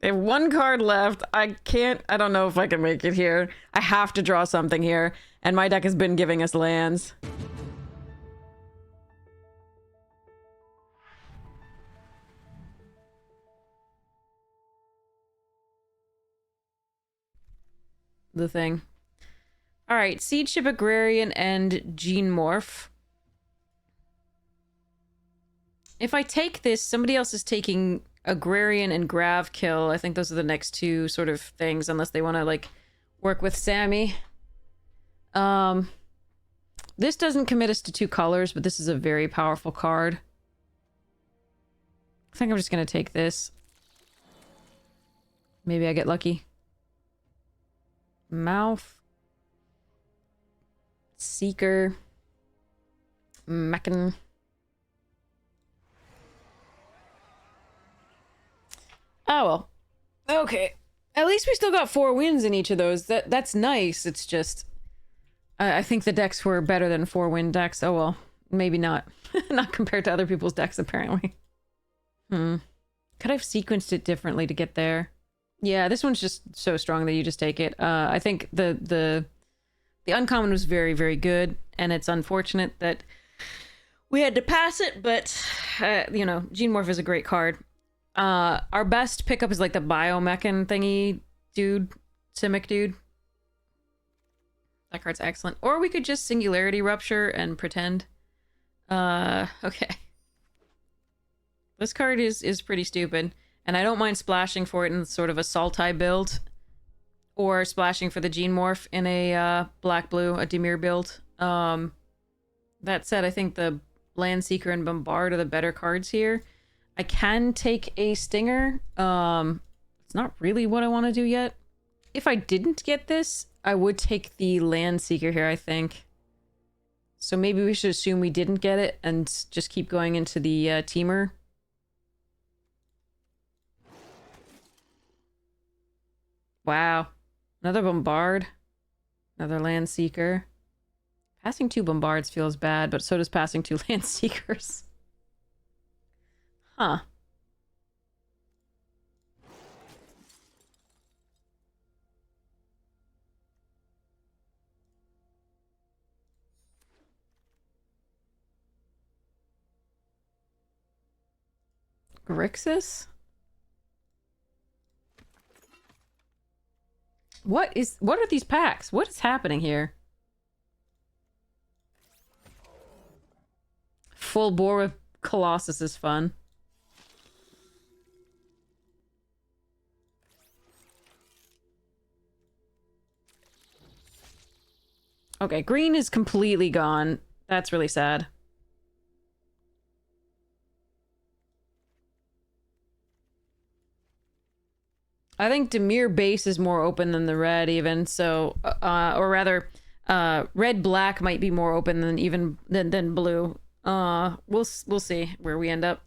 They have one card left. I don't know if I can make it here. I have to draw something here. And my deck has been giving us lands. The thing. Alright, Seed Ship Agrarian and Gene Morph. If I take this, somebody else is taking Agrarian and Grav Kill. I think those are the next two sort of things, unless they want to, like, work with Sammy. This doesn't commit us to 2 colors, but this is a very powerful card. I think I'm just gonna take this. Maybe I get lucky. Mouth. Seeker. Mechan. Oh, well. Okay. At least we still got 4 wins in each of those. That's nice. It's just... I think the decks were better than 4-win decks. Oh, well. Maybe not. Not compared to other people's decks, apparently. Could I have sequenced it differently to get there? Yeah, this one's just so strong that you just take it. I think the uncommon was very, very good, and it's unfortunate that we had to pass it, but, you know, Gene Morph is a great card. Our best pickup is like the Biomechan thingy dude, Simic dude. That card's excellent. Or we could just Singularity Rupture and pretend. Okay. This card is pretty stupid, and I don't mind splashing for it in sort of a Sultai build, or splashing for the Gene Morph in a black-blue, a Dimir build. That said, I think the Land Seeker and Bombard are the better cards here. I can take a Stinger. It's not really what I want to do yet. If I didn't get this, I would take the Land Seeker here, I think. So maybe we should assume we didn't get it and just keep going into the Teamer. Wow. Another Bombard. Another Land Seeker. Passing 2 Bombards feels bad, but so does passing 2 Land Seekers. Huh. Grixis? What are these packs? What is happening here? Full bore with Colossus is fun. Okay, green is completely gone. That's really sad. I think Dimir base is more open than the red even, so or rather red black might be more open than even than blue. We'll see where we end up.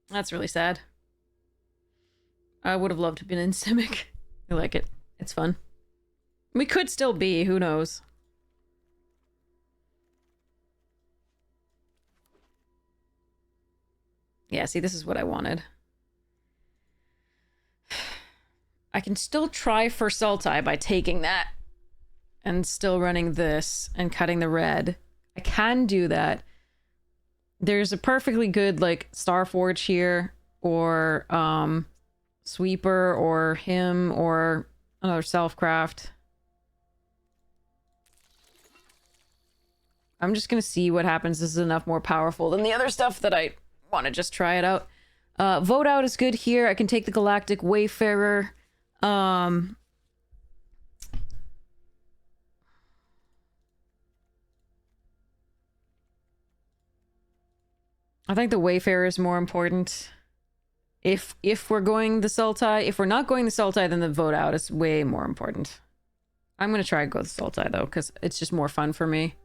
That's really sad. I would have loved to have been in Simic. I like it. It's fun. We could still be, who knows. Yeah, see, this is what I wanted. I can still try for Sultai by taking that and still running this and cutting the red. I can do that. There's a perfectly good, like, Starforge here, or Sweeper, or him, or another Selfcraft. I'm just gonna see what happens. This is enough more powerful than the other stuff that I want to just try it out. Vote out is good here. I can take the Galactic Wayfarer. I think the Wayfarer is more important. If we're going the Sultai, if we're not going the Sultai, then the vote out is way more important. I'm gonna try and go the Sultai though, because it's just more fun for me.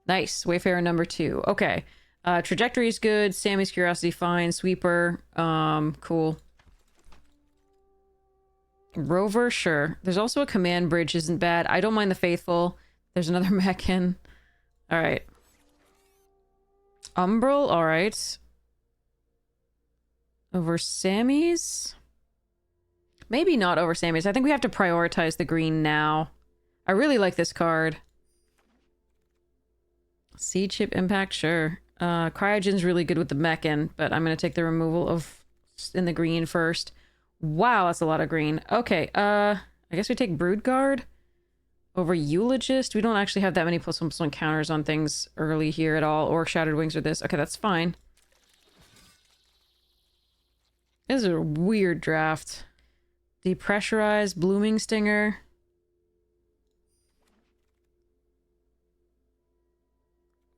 Nice. Wayfarer number 2. Okay. Trajectory is good. Sammy's Curiosity fine. Sweeper. Cool. Rover, sure. There's also a Command Bridge, isn't bad. I don't mind the Faithful. There's another Mechan. Alright. Umbral, alright. Over Sammy's? Maybe not over Sammy's. I think we have to prioritize the green now. I really like this card. Seed chip impact, sure. Cryogen's really good with the Mechan, but I'm gonna take the removal of in the green first. Wow, that's a lot of green. Okay, I guess we take Brood Guard over Eulogist. We don't actually have that many +1/+1 counters on things early here at all, or Shattered Wings or this. Okay, that's fine. This is a weird draft. Depressurize, Blooming Stinger.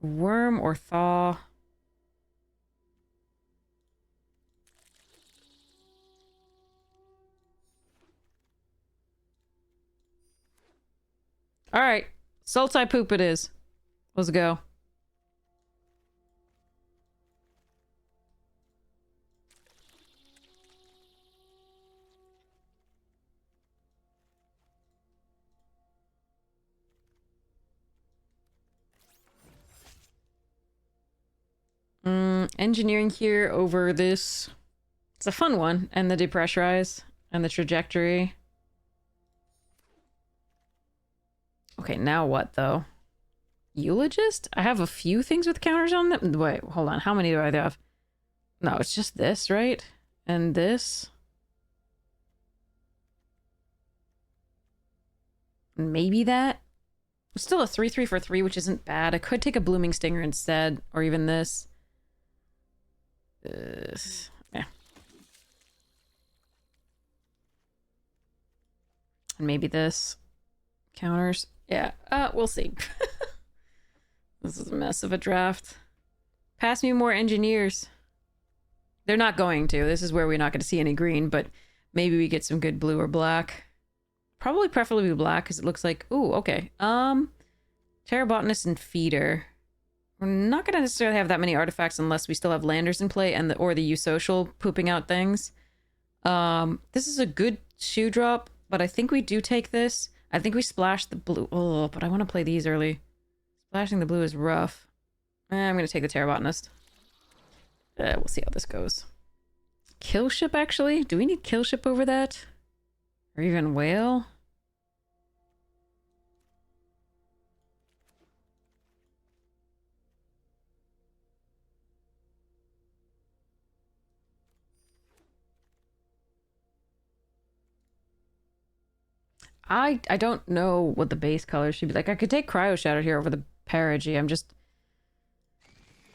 Worm or Thaw. Alright. Sultai Poop it is. Let's go. Engineering here over this. It's a fun one. And the Depressurize. And the Trajectory. Okay, now what, though? Eulogist? I have a few things with counters on them. Wait, hold on. How many do I have? No, it's just this, right? And this. Maybe that. It's still a 3/3 for 3, which isn't bad. I could take a Blooming Stinger instead, or even this. Yeah. And maybe this. Counters. Yeah, we'll see. This is a mess of a draft. Pass me more engineers. They're not going to. This is where we're not going to see any green, but maybe we get some good blue or black. Probably preferably black, because it looks like... Ooh, okay. Terrabotanist and Feeder. We're not going to necessarily have that many artifacts unless we still have landers in play and or the Eusocial pooping out things. This is a good shoe drop, but I think we do take this. I think we splash the blue. Oh, but I want to play these early. Splashing the blue is rough. I'm going to take the Terrabotanist. We'll see how this goes. Kill ship, actually? Do we need kill ship over that? Or even whale? I don't know what the base color should be. Like, I could take Cryo Shatter here over the Perigee. I'm just...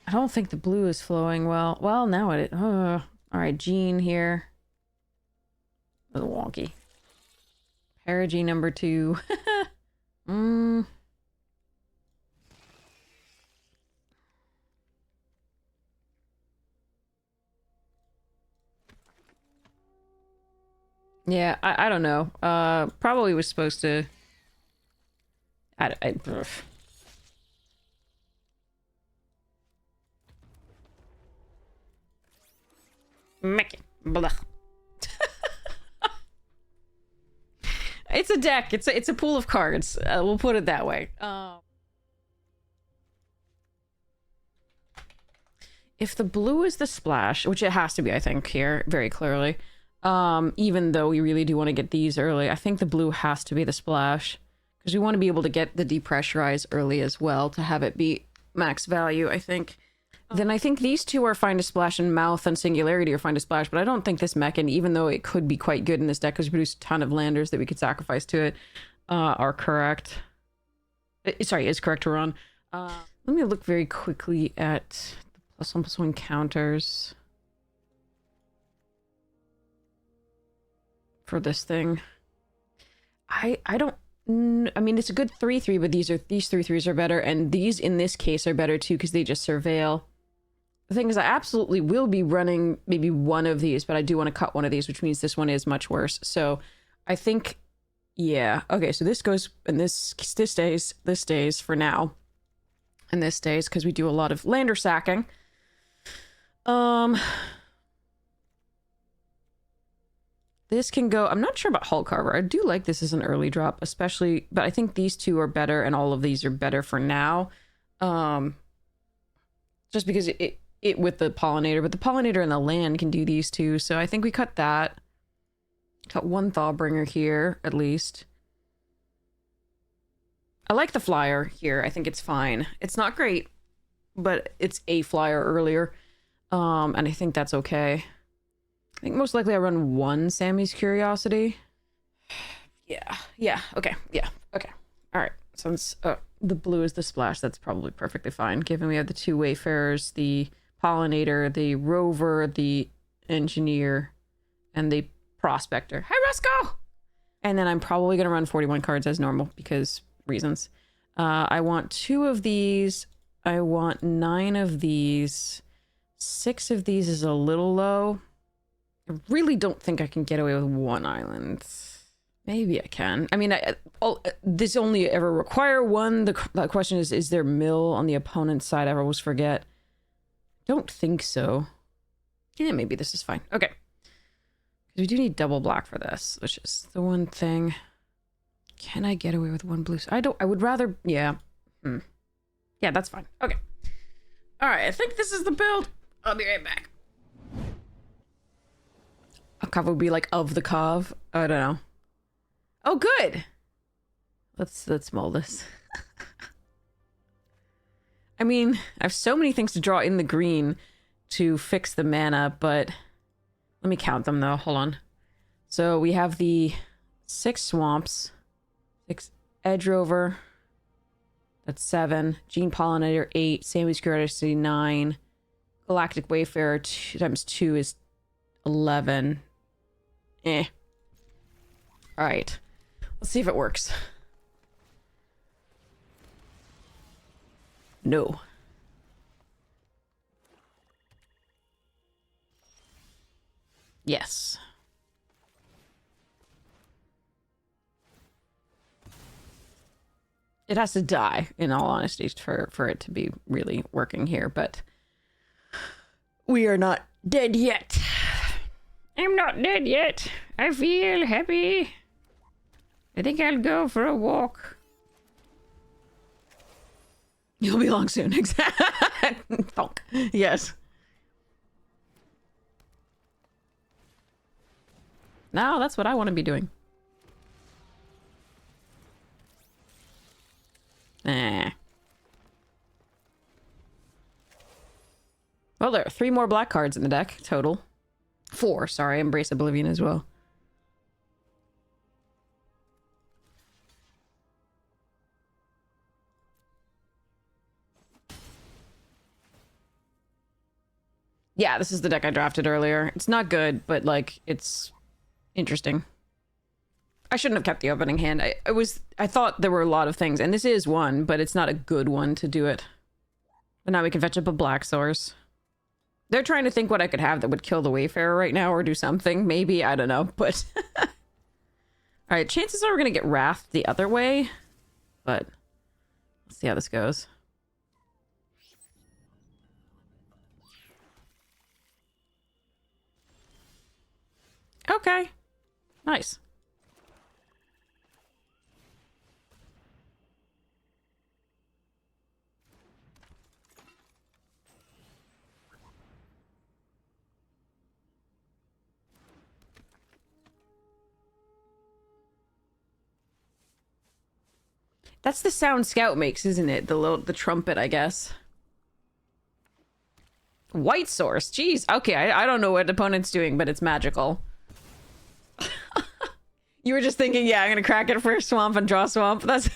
I don't think the blue is flowing well. Well, now it... Alright, Jean here. A little wonky. Perigee number 2. Yeah, I don't know. Probably was supposed to... Mickey. Blah. It's a deck. It's a pool of cards. We'll put it that way. If the blue is the splash, which it has to be, I think, here, very clearly. Even though we really do want to get these early, I think the blue has to be the splash. Because we want to be able to get the depressurize early as well to have it be max value, I think. Then I think these two are fine to splash, and Mouth and Singularity are fine to splash, but I don't think this Mechan, even though it could be quite good in this deck because we produce a ton of landers that we could sacrifice to it, are correct. Sorry, is correct to run. Let me look very quickly at the +1/+1 counters for this thing. I don't... I mean, it's a good 3/3, but these 3/3s are better, and these in this case are better too because they just surveil. The thing is, I absolutely will be running maybe one of these, but I do want to cut one of these, which means this one is much worse. So I think, yeah. Okay, so this goes, and this stays for now. And this stays because we do a lot of lander sacking. This can go, I'm not sure about Hull Carver. I do like this as an early drop, especially, but I think these two are better, and all of these are better for now. Just because it with the pollinator, but the pollinator and the land can do these two, so I think we cut that. Cut one Thawbringer here, at least. I like the flyer here. I think it's fine. It's not great, but it's a flyer earlier. And I think that's okay. I think most likely I run one Sammy's Curiosity. Yeah, okay, okay. All right, since the blue is the splash, that's probably perfectly fine, given we have the two Wayfarers, the Pollinator, the Rover, the Engineer, and the Prospector. Hi, Roscoe! And then I'm probably going to run 41 cards as normal, because reasons. I want 2 of these. I want 9 of these. 6 of these is a little low. I really don't think I can get away with 1 island. Maybe I can. I mean, this only ever require 1. The question is there mill on the opponent's side? I always forget. Don't think so. Yeah, maybe this is fine. Okay. We do need double black for this, which is the one thing. Can I get away with 1 blue? I would rather, yeah. Yeah, that's fine. Okay. All right, I think this is the build. I'll be right back. A cov would be like of the cov. I don't know. Oh, good. Let's mull this. I mean, I have so many things to draw in the green to fix the mana, but let me count them though. Hold on. So we have the 6 swamps, 6 edge rover. That's 7. Gene Pollinator 8. Sammy's Curiosity 9. Galactic Wayfarer 2 times 2 is 11. All right. Let's see if it works. No. Yes. It has to die, in all honesty, for it to be really working here, but we are not dead yet. I'm not dead yet. I feel happy. I think I'll go for a walk. You'll be long soon. Exactly. Thunk. Yes. Now that's what I want to be doing. Well, there are 3 more black cards in the deck total. 4, sorry. Embrace Oblivion as well. Yeah, this is the deck I drafted earlier. It's not good, but, like, it's interesting. I shouldn't have kept the opening hand. I thought there were a lot of things, and this is one, but it's not a good one to do it. But now we can fetch up a black source. They're trying to think what I could have that would kill the Wayfarer right now, or do something. Maybe, I don't know, but... Alright, chances are we're gonna get Wrath the other way, but... Let's see how this goes. Okay. Nice. That's the sound Scout makes, isn't it? The trumpet, I guess. White source. Jeez. Okay, I don't know what opponent's doing, but it's magical. You were just thinking, yeah, I'm gonna crack it for a swamp and draw swamp. That's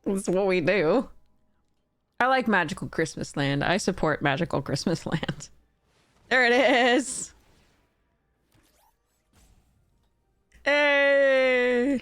that's what we do. I like magical Christmas land. I support magical Christmas land. There it is. Hey.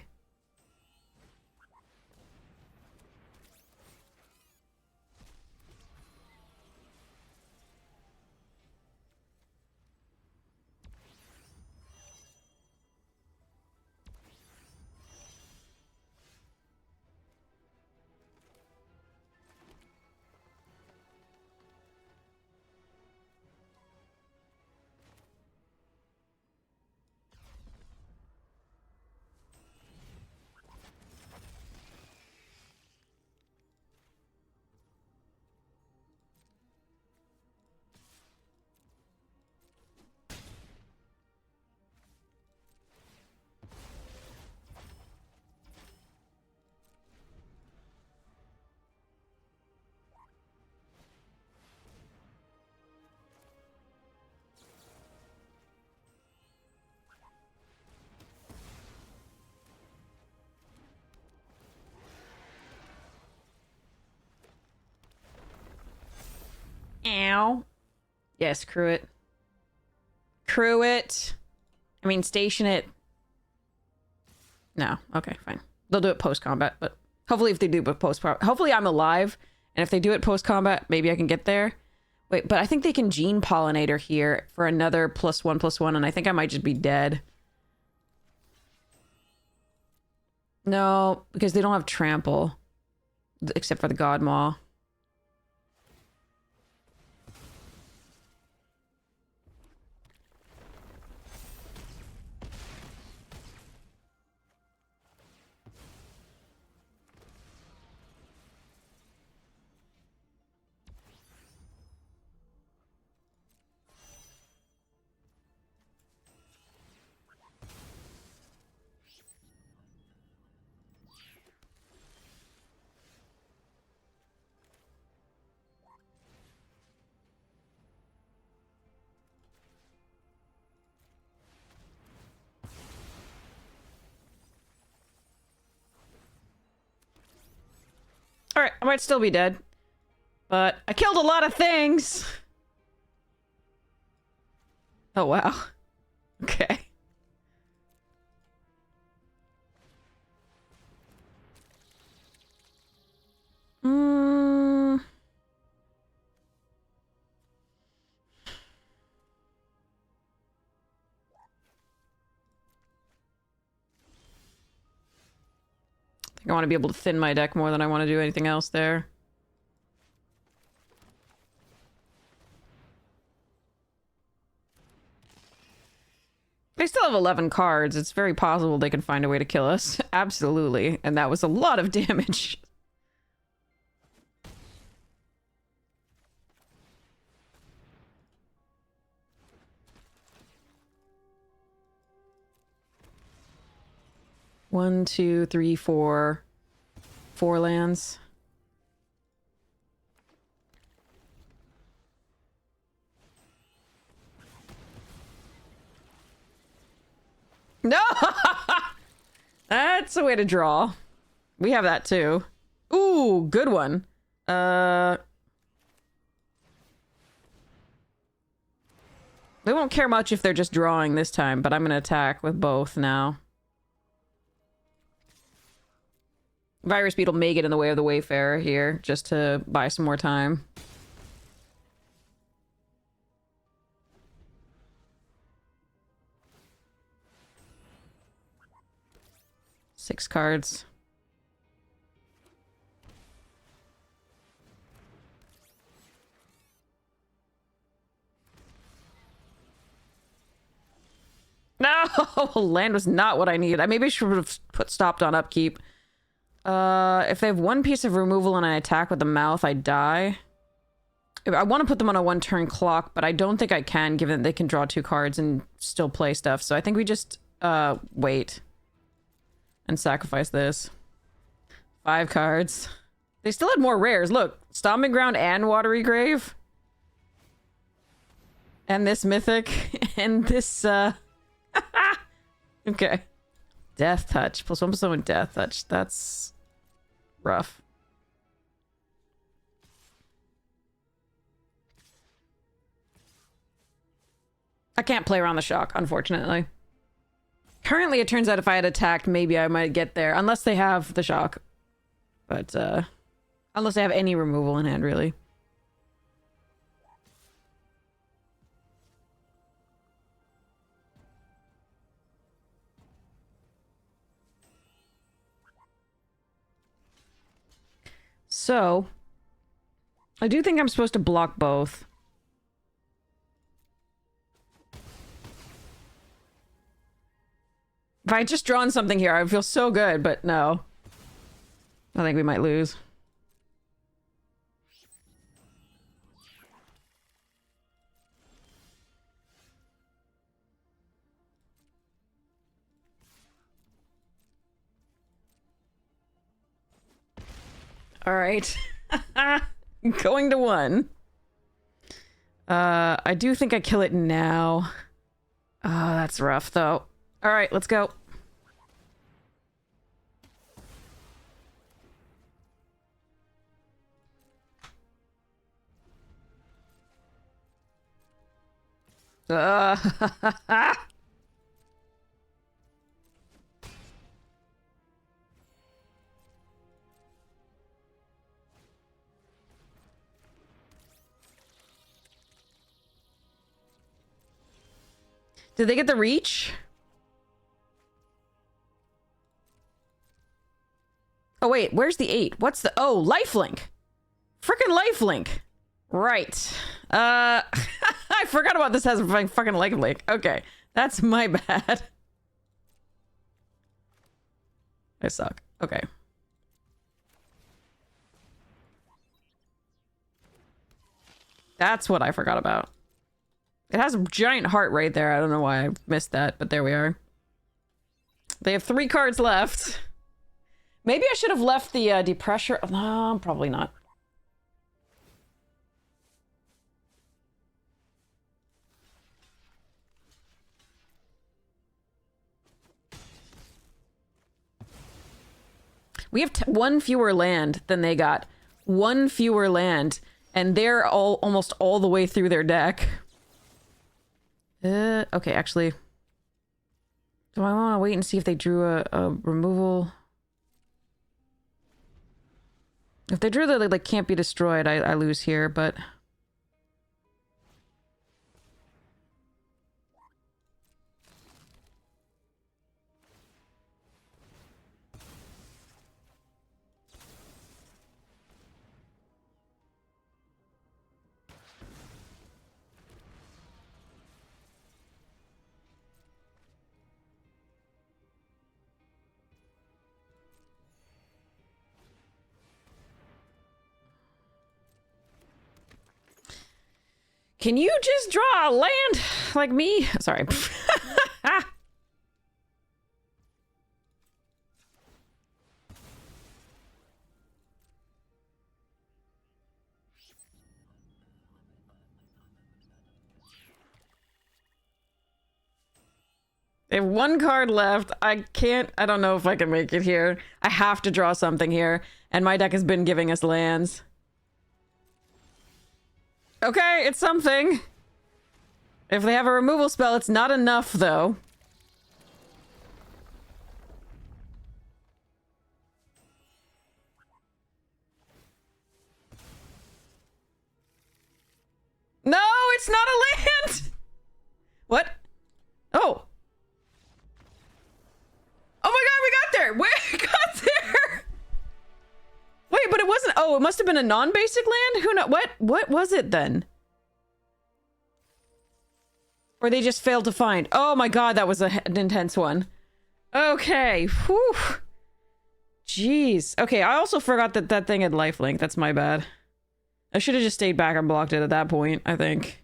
now. Yes, crew it. Crew it. I mean, station it. No. Okay, fine. They'll do it post-combat, but hopefully if they do it post-combat... Hopefully I'm alive, and if they do it post-combat, maybe I can get there. Wait, but I think they can gene pollinator here for another +1/+1, and I think I might just be dead. No, because they don't have trample. Except for the God Maw. Alright, I might still be dead. But I killed a lot of things! Oh, wow. Okay. I think I want to be able to thin my deck more than I want to do anything else there. They still have 11 cards. It's very possible they can find a way to kill us. Absolutely. And that was a lot of damage. One, two, three, four. 4 lands. No! That's a way to draw. We have that too. Ooh, good one. They won't care much if they're just drawing this time, but I'm gonna attack with both now. Virus Beetle may get in the way of the Wayfarer here, just to buy some more time. Six cards. No! Land was not what I needed. I maybe should have stopped on upkeep. If they have one piece of removal and I attack with the mouth, I die. I want to put them on a 1-turn clock, but I don't think I can, given that they can draw 2 cards and still play stuff. So I think we just, wait. And sacrifice this. 5 cards. They still had more rares. Look, Stomping Ground and Watery Grave. And this Mythic. And this, okay. Death Touch. +1/+1 Death Touch. That's rough. I can't play around the shock, unfortunately. Currently, it turns out if I had attacked, maybe I might get there. Unless they have the shock. But, unless they have any removal in hand, really. So, I do think I'm supposed to block both. If I had just drawn something here, I would feel so good, but no. I think we might lose. All right. Going to 1. I do think I kill it now. Oh, that's rough, though. All right, let's go. Did they get the reach? Oh, wait. Where's the 8? What's the... Oh, lifelink. Frickin' lifelink. Right. I forgot about this has a fucking lifelink. Okay. That's my bad. I suck. Okay. That's what I forgot about. It has a giant heart right there. I don't know why I missed that, but there we are. They have 3 cards left. Maybe I should have left the depressure. No, probably not. We have 1 fewer land than they got. 1 fewer land, and they're almost all the way through their deck. Okay, actually, do I want to wait and see if they drew a removal? If they drew the like can't be destroyed, I lose here, but can you just draw a land like me? Sorry. They have 1 card left. I don't know if I can make it here. I have to draw something here, and my deck has been giving us lands. Okay, it's something. If they have a removal spell, it's not enough, though. No, it's not a land! What? Oh. Oh my god, we got there! We got there! Wait, but it wasn't... Oh, it must have been a non-basic land? Who knows? What was it then? Or they just failed to find. Oh my god, that was an intense one. Okay, whew. Jeez. Okay, I also forgot that that thing had lifelink. That's my bad. I should have just stayed back and blocked it at that point, I think.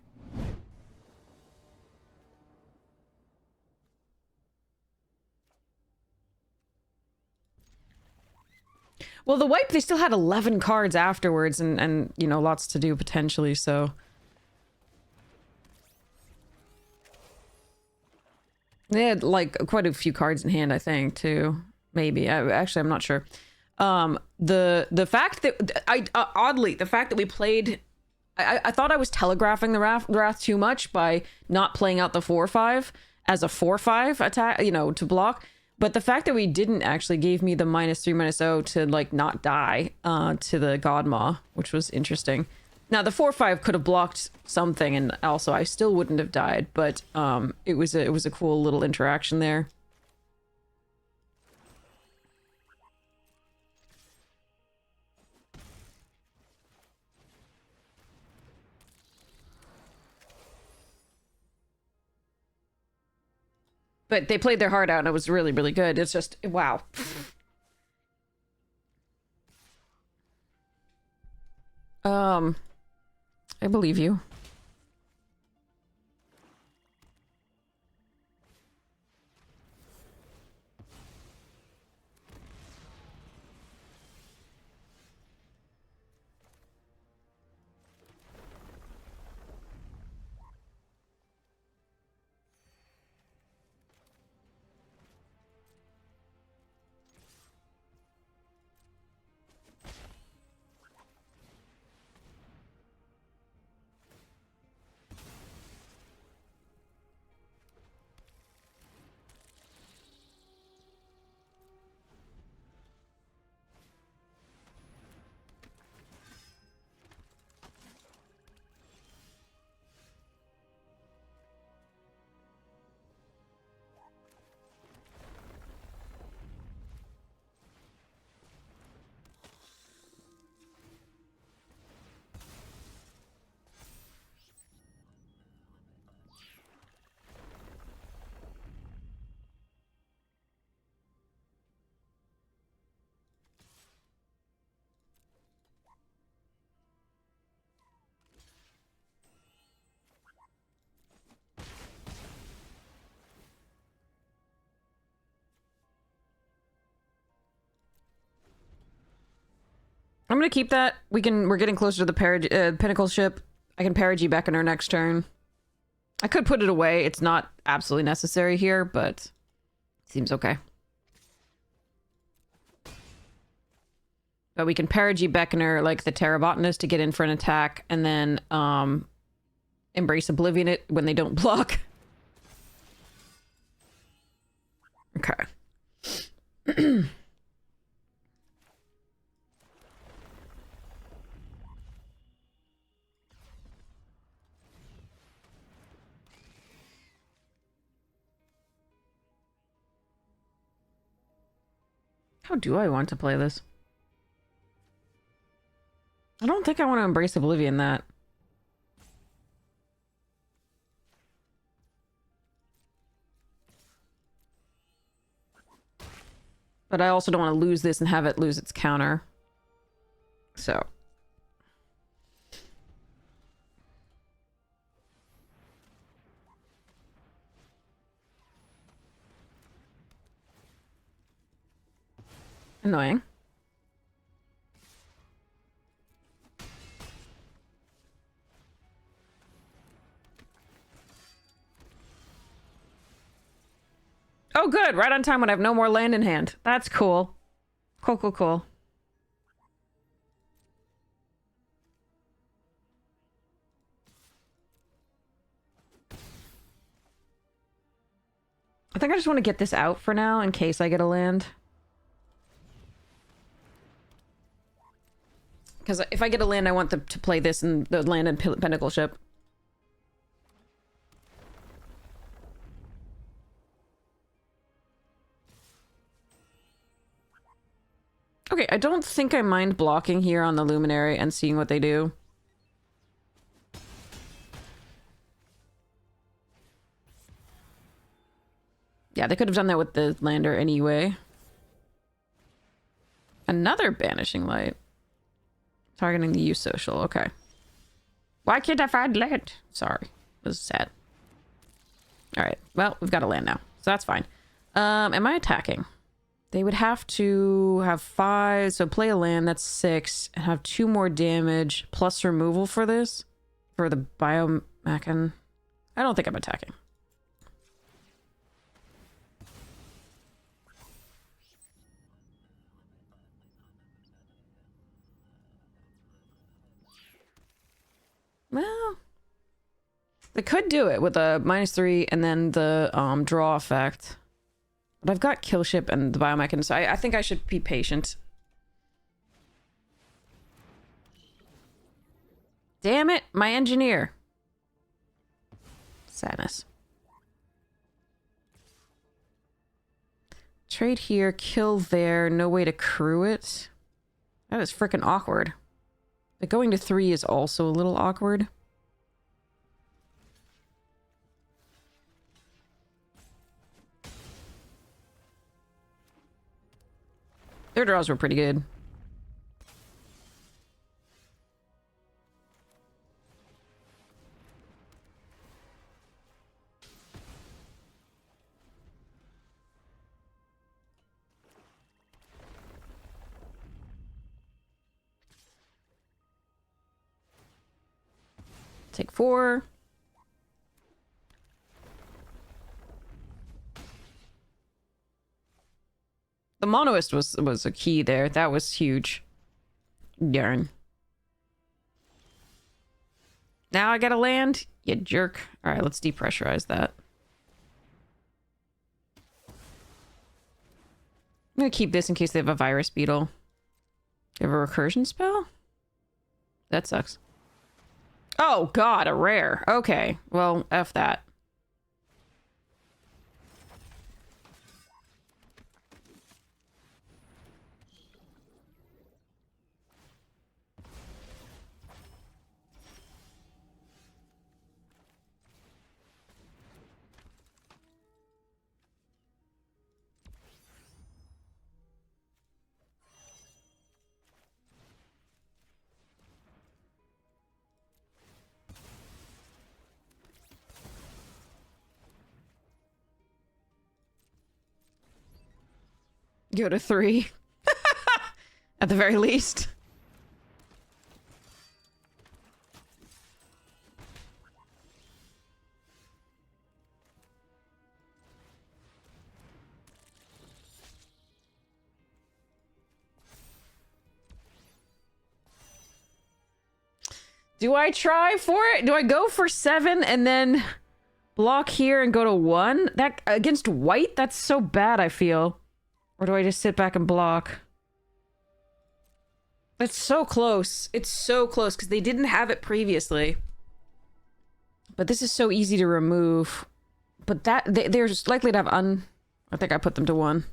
Well, the wipe, they still had 11 cards afterwards and you know, lots to do potentially, so... They had, like, quite a few cards in hand, I think, too. Maybe. Actually, I'm not sure. The fact that... oddly, the fact that we played... I thought I was telegraphing the Wrath too much by not playing out the 4/5 as a 4/5 attack, you know, to block. But the fact that we didn't actually gave me the -3/-0 to, like, not die to the Godmaw, which was interesting. Now, the 4/5 could have blocked something, and also I still wouldn't have died, but it was a cool little interaction there. But they played their heart out, and it was really, really good. It's just, wow. I believe you. I'm gonna keep that. We're getting closer to the Pinnacle ship. I can Perigee Beckoner next turn. I could put it away. It's not absolutely necessary here, but it seems okay. But we can Perigee Beckoner like the Terrabotanist to get in for an attack, and then Embrace Oblivion it when they don't block. Okay. How do I want to play this? I don't think I want to Embrace Oblivion that. But I also don't want to lose this and have it lose its counter. So. Annoying. Oh, good. Right on time when I have no more land in hand. That's cool. Cool. I think I just want to get this out for now in case I get a land. Because if I get a land, I want them to play this and the land and Pinnacle ship. Okay, I don't think I mind blocking here on the Luminary and seeing what they do. Yeah, they could have done that with the lander anyway. Another Banishing Light. Targeting the use social, okay. Why can't I find land? Sorry, this is sad. Alright, well, we've got a land now, so that's fine. Am I attacking? They would have to have 5, so play a land, that's 6, and have 2 more damage, plus removal for this? For the Biomachin. I don't think I'm attacking. Well, they could do it with a -3 and then the draw effect. But I've got Kill Ship and the Biomechan, so I think I should be patient. Damn it, my engineer. Sadness. Trade here, kill there, no way to crew it. That is freaking awkward. But going to 3 is also a little awkward. Their draws were pretty good. Take 4. The Monoist was a key there. That was huge. Darn. Now I gotta land? You jerk. Alright, let's depressurize that. I'm gonna keep this in case they have a virus beetle. They have a recursion spell? That sucks. Oh god, a rare. Okay, well, F that. Go to 3. At the very least. Do I try for it? Do I go for 7 and then block here and go to 1? That against white? That's so bad, I feel. Or do I just sit back and block? It's so close. It's so close because they didn't have it previously. But this is so easy to remove. But that they're likely to have I think I put them to 1.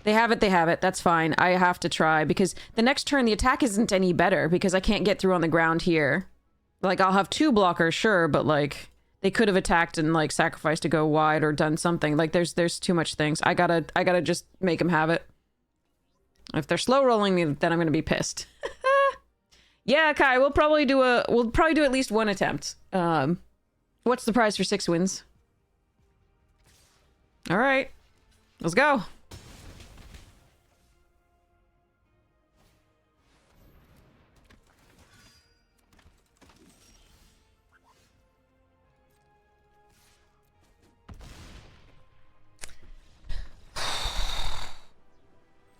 They have it, they have it. That's fine. I have to try because the next turn the attack isn't any better because I can't get through on the ground here. Like, I'll have 2 blockers, sure, but like they could have attacked and like sacrificed to go wide or done something. Like there's too much things. I gotta just make them have it. If they're slow rolling me, then I'm gonna be pissed. Yeah, Kai, we'll probably do at least 1 attempt. What's the prize for 6 wins? All right, let's go.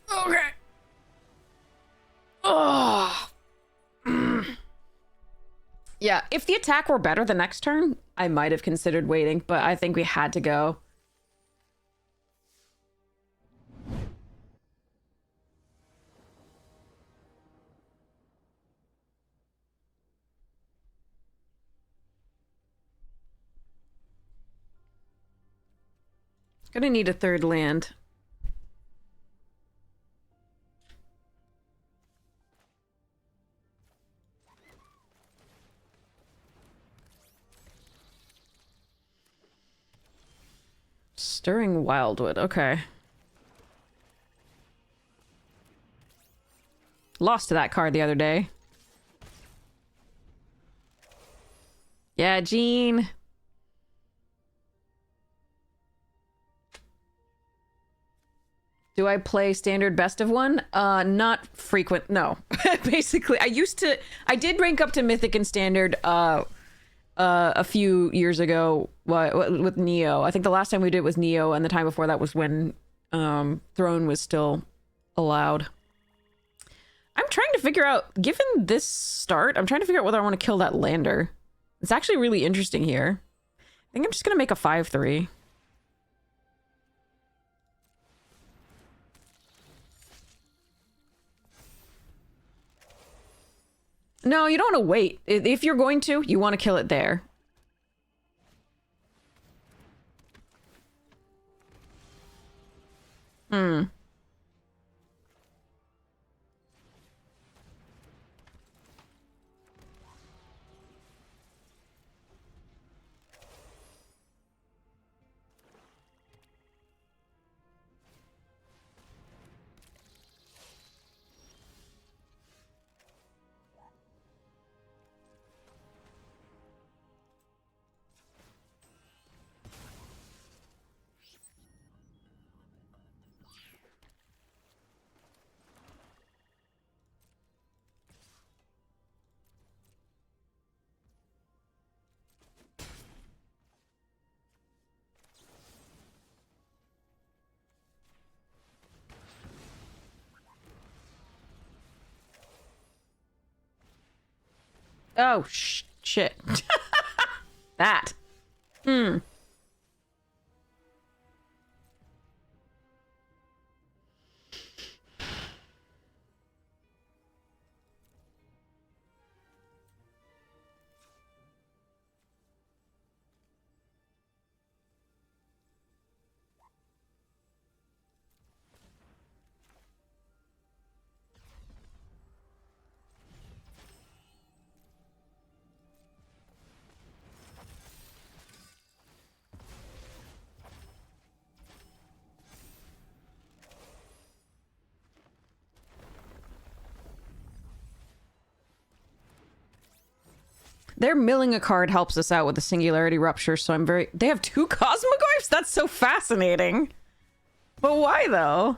Okay. Oh. Yeah, if the attack were better the next turn, I might have considered waiting, but I think we had to go. Gonna need a 3rd land. Stirring Wildwood, okay. Lost to that card the other day. Yeah, Gene. Do I play standard best of 1? Not frequent, no. Basically, I did rank up to Mythic and Standard, a few years ago with Neo. I think the last time we did it was Neo, and the time before that was when Throne was still allowed. I'm trying to figure out, given this start, I'm trying to figure out whether I want to kill that lander. It's actually really interesting here. I think I'm just gonna make a 5/3. No, you don't want to wait. If you're going to, you want to kill it there. Hmm. Oh, shit. That. Hmm. Their milling a card helps us out with the Singularity Rupture, so I'm very... They have 2 Cosmoglyphs? That's so fascinating. But why, though?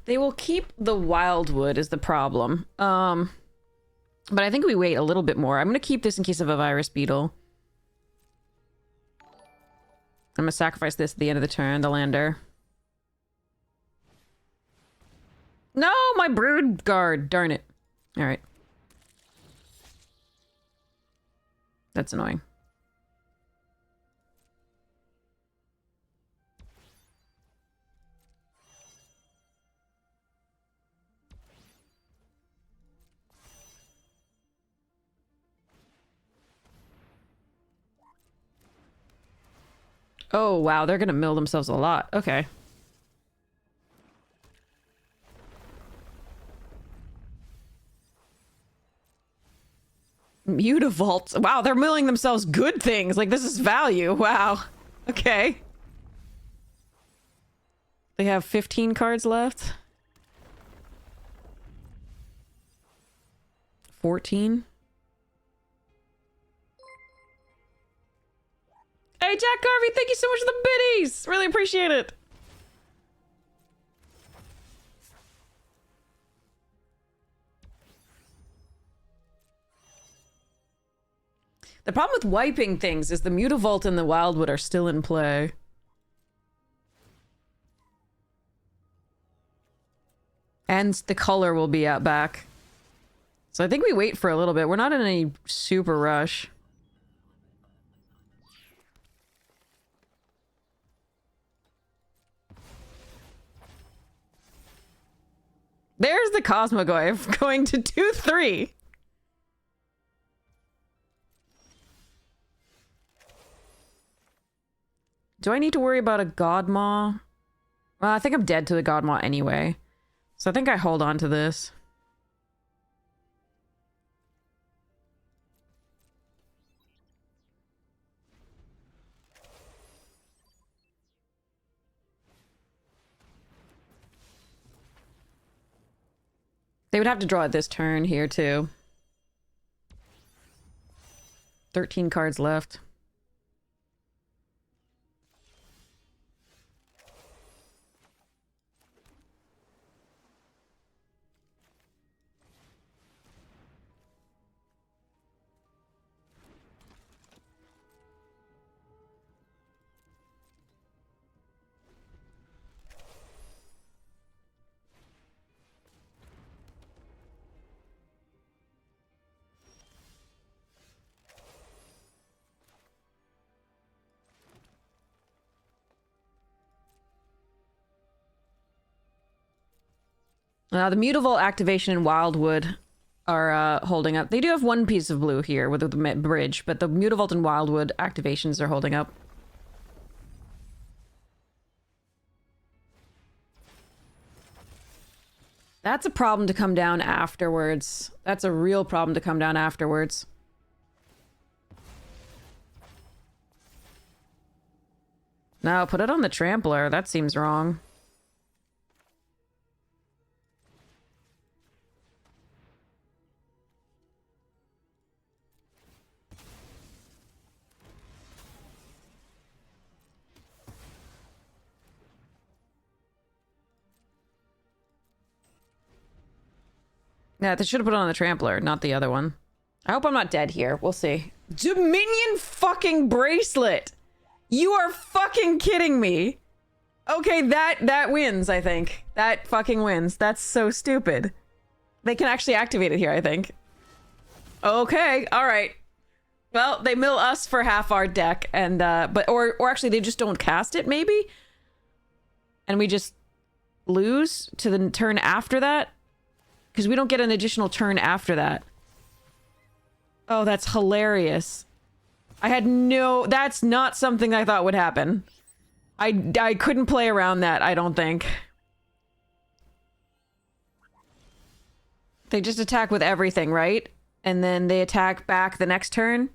They will keep the wildwood is the problem. But I think we wait a little bit more. I'm gonna keep this in case of a virus beetle. I'm gonna sacrifice this at the end of the turn, the lander. No, my brood guard. Darn it. Alright. That's annoying. Oh, wow. They're gonna mill themselves a lot. Okay. Mutavault. Wow, they're milling themselves good things. Like, this is value. Wow. Okay. They have 15 cards left. 14. Hey, Jack Garvey, thank you so much for the biddies. Really appreciate it. The problem with wiping things is the Mutavault and the Wildwood are still in play. And the color will be out back. So I think we wait for a little bit. We're not in any super rush. There's the Cosmogoyf going to 2-3. Do I need to worry about a Godmaw? Well, I think I'm dead to the Godmaw anyway. So I think I hold on to this. They would have to draw it this turn here, too. 13 cards left. The Mutavault activation and Wildwood are holding up. They do have one piece of blue here with the bridge, but the Mutavault and Wildwood activations are holding up. That's a problem to come down afterwards. That's a real problem to come down afterwards. No, put it on the Trampler. That seems wrong. Yeah, they should have put it on the Trampler, not the other one. I hope I'm not dead here. We'll see. Dominion fucking bracelet! You are fucking kidding me! Okay, that wins, I think. That fucking wins. That's so stupid. They can actually activate it here, I think. Okay, alright. Well, they mill us for half our deck, and, or actually they just don't cast it, maybe? And we just lose to the turn after that? Because we don't get an additional turn after that. Oh, that's hilarious. I had no... That's not something I thought would happen. I couldn't play around that, I don't think. They just attack with everything, right? And then they attack back the next turn?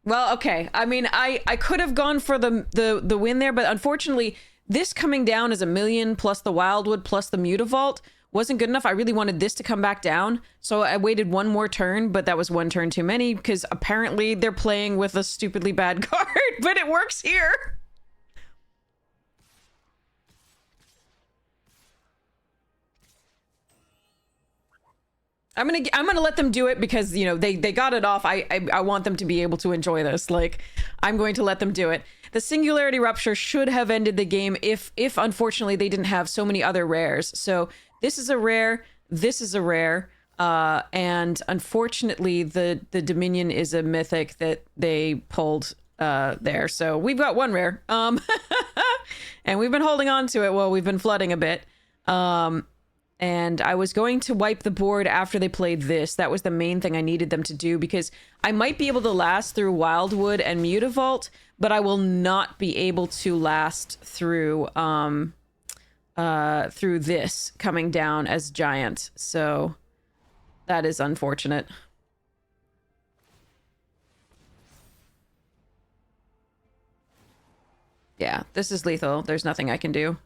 Well, okay. I mean, I could have gone for the win there, but unfortunately, this coming down as 1,000,000 plus the Wildwood plus the Mutavault wasn't good enough. I really wanted this to come back down, so I waited one more turn, but that was one turn too many, because apparently they're playing with a stupidly bad card, but it works here! I'm gonna let them do it because, you know, they got it off. I want them to be able to enjoy this. Like, I'm going to let them do it. The Singularity Rupture should have ended the game if unfortunately they didn't have so many other rares. So this is a rare, this is a rare, and unfortunately the Dominion is a mythic that they pulled there. So we've got one rare. And we've been holding on to it while we've been flooding a bit. And I was going to wipe the board after they played this. That was the main thing I needed them to do, because I might be able to last through Wildwood and Mutavault, but I will not be able to last through through this coming down as Giant. So that is unfortunate. Yeah, this is lethal. There's nothing I can do.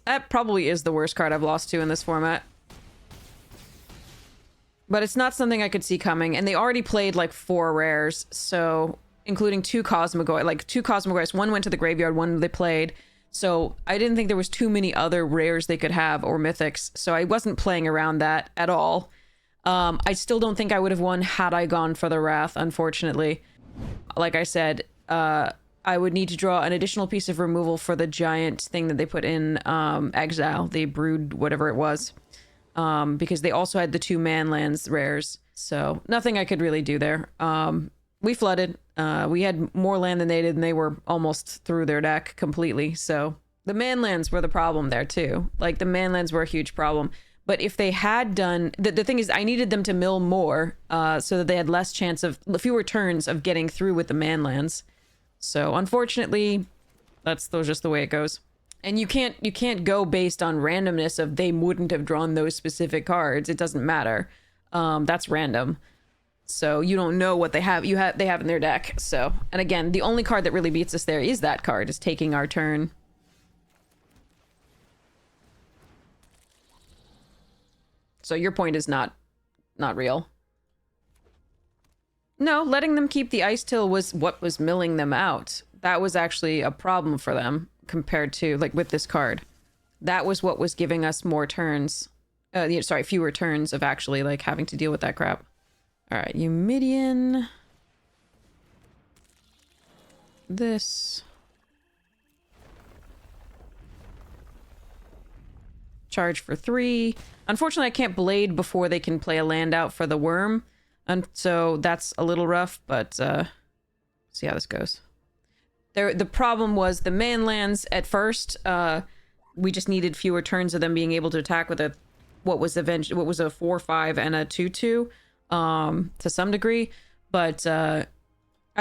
That probably is the worst card I've lost to in this format. But it's not something I could see coming. And they already played like 4 rares, so including 2 Cosmogoyfs. Like 2 Cosmogoyfs. One went to the graveyard, one they played. So I didn't think there was too many other rares they could have, or mythics. So I wasn't playing around that at all. I still don't think I would have won had I gone for the Wrath, unfortunately. Like I said, I would need to draw an additional piece of removal for the giant thing that they put in Exile, the Brood, whatever it was. Because they also had the 2 manlands rares. So nothing I could really do there. We flooded. We had more land than they did, and they were almost through their deck completely. So the manlands were the problem there too. Like, the manlands were a huge problem. But if they had done... The thing is, I needed them to mill more so that they had less chance of... fewer turns of getting through with the manlands. So unfortunately, that's just the way it goes. And you can't go based on randomness of they wouldn't have drawn those specific cards. It doesn't matter. That's random. So you don't know what they have in their deck. So, and again, the only card that really beats us there is that card, is taking our turn. So your point is not real. No, letting them keep the Ice Till was what was milling them out. That was actually a problem for them compared to, like, with this card. That was what was giving us more turns. Fewer turns of actually, like, having to deal with that crap. Alright, Eumidian. This. Charge for 3. Unfortunately, I can't Blade before they can play a land out for the Worm. And so that's a little rough, but see how this goes. The problem was the manlands at first. We just needed fewer turns of them being able to attack with what was a 4/5 and a 2/2 to some degree. But I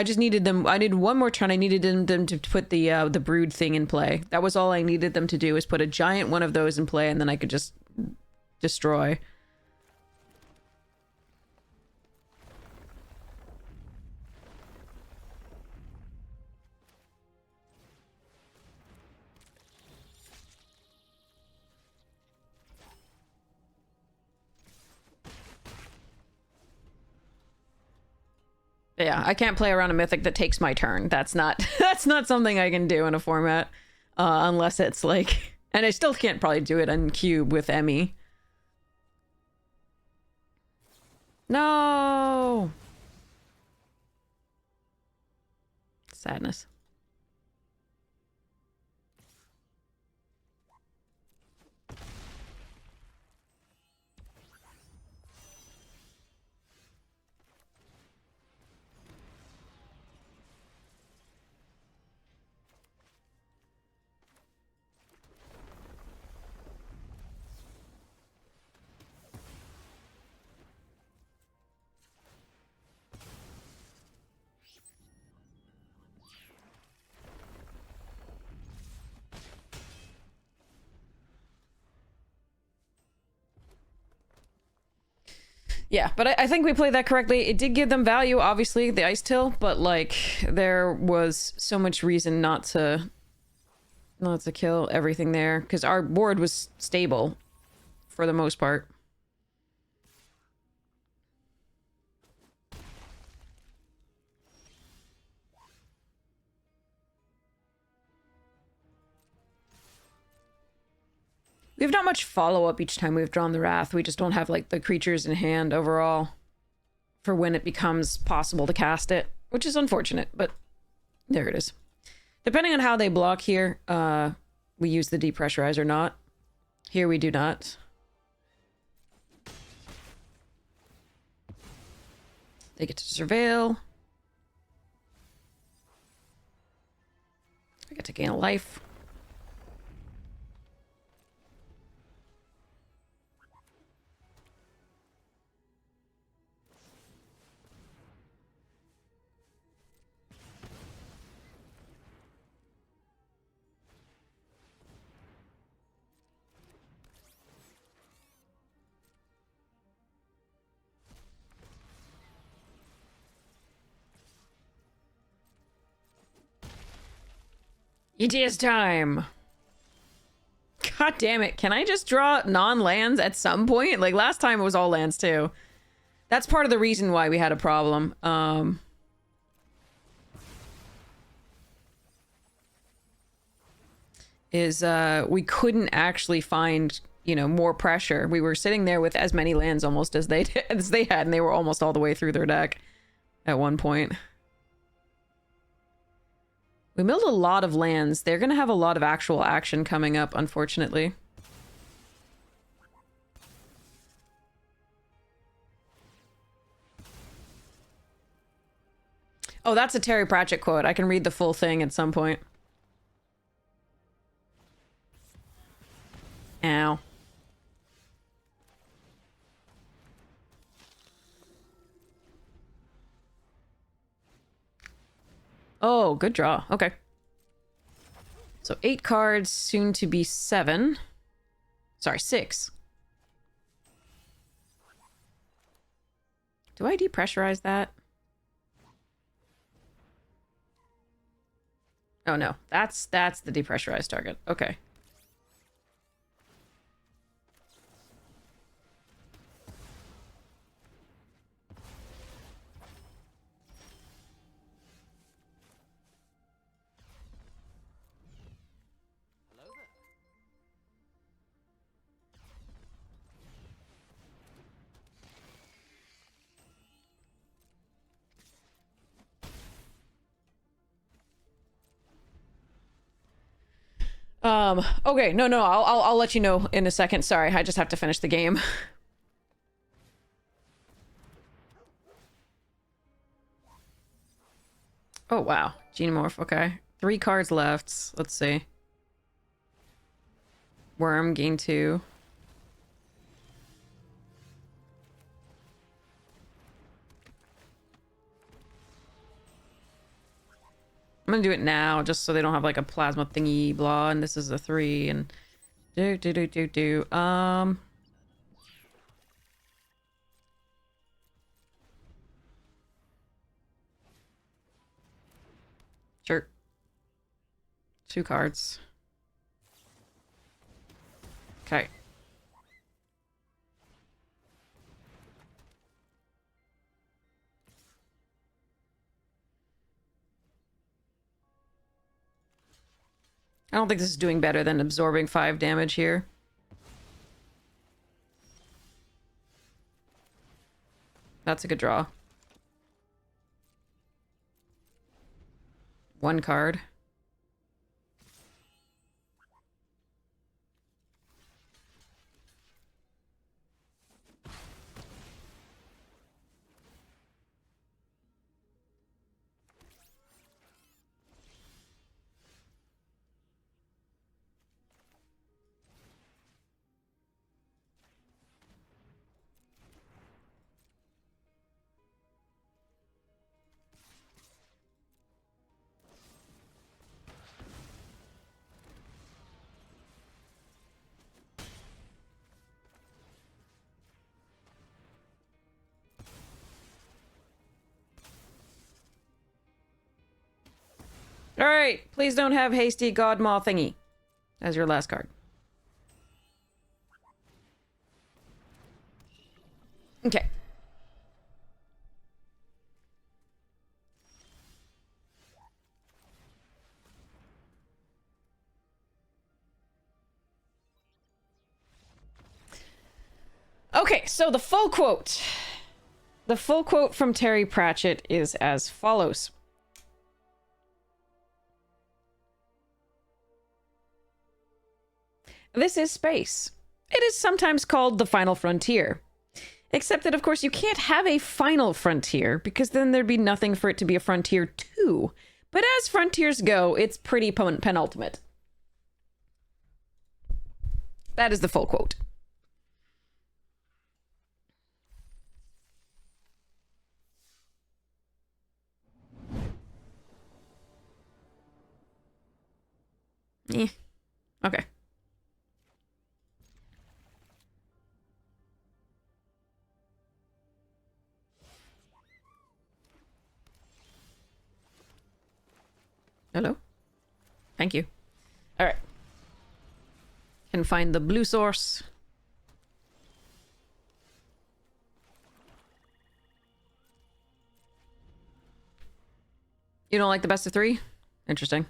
just needed them. I needed one more turn. I needed them to put the Brood thing in play. That was all I needed them to do, is put a giant one of those in play, and then I could just destroy. Yeah, I can't play around a mythic that takes my turn. That's not something I can do in a format, unless it's like, and I still can't probably do it on cube with Emmy. No. Sadness. Yeah, but I think we played that correctly. It did give them value, obviously, the Ice Till, but, like, there was so much reason not to kill everything there, because our board was stable for the most part. We have not much follow-up each time we've drawn the Wrath. We just don't have, like, the creatures in hand overall for when it becomes possible to cast it, which is unfortunate, but there it is. Depending on how they block here, we use the depressurize or not. Here we do not. They get to surveil. I get to gain a life. It is time. God damn it. Can I just draw non-lands at some point? Like, last time it was all lands, too. That's part of the reason why we had a problem. We couldn't actually find, you know, more pressure. We were sitting there with as many lands almost as they had, and they were almost all the way through their deck at one point. We milled a lot of lands. They're going to have a lot of actual action coming up, unfortunately. Oh, that's a Terry Pratchett quote. I can read the full thing at some point. Ow. Oh, good draw. Okay. So 8 cards, soon to be 7. Sorry, 6. Do I depressurize that? Oh no, that's the depressurized target. Okay. Okay, no, I'll let you know in a second. Sorry, I just have to finish the game. Oh, wow. Genomorph, okay. 3 cards left. Let's see. Worm, gain 2. I'm gonna do it now, just so they don't have, like, a plasma thingy blah, and this is a 3, and... Sure. 2 cards. Okay. I don't think this is doing better than absorbing 5 damage here. That's a good draw. 1 card. Alright, please don't have Hasty Godmaw thingy as your last card. Okay. Okay, so the full quote. The full quote from Terry Pratchett is as follows. This is space. It is sometimes called the final frontier. Except that, of course, you can't have a final frontier, because then there'd be nothing for it to be a frontier to. But as frontiers go, it's pretty penultimate. That is the full quote. Okay. Hello? Thank you. Alright. Can find the blue source. You don't like the best of 3? Interesting.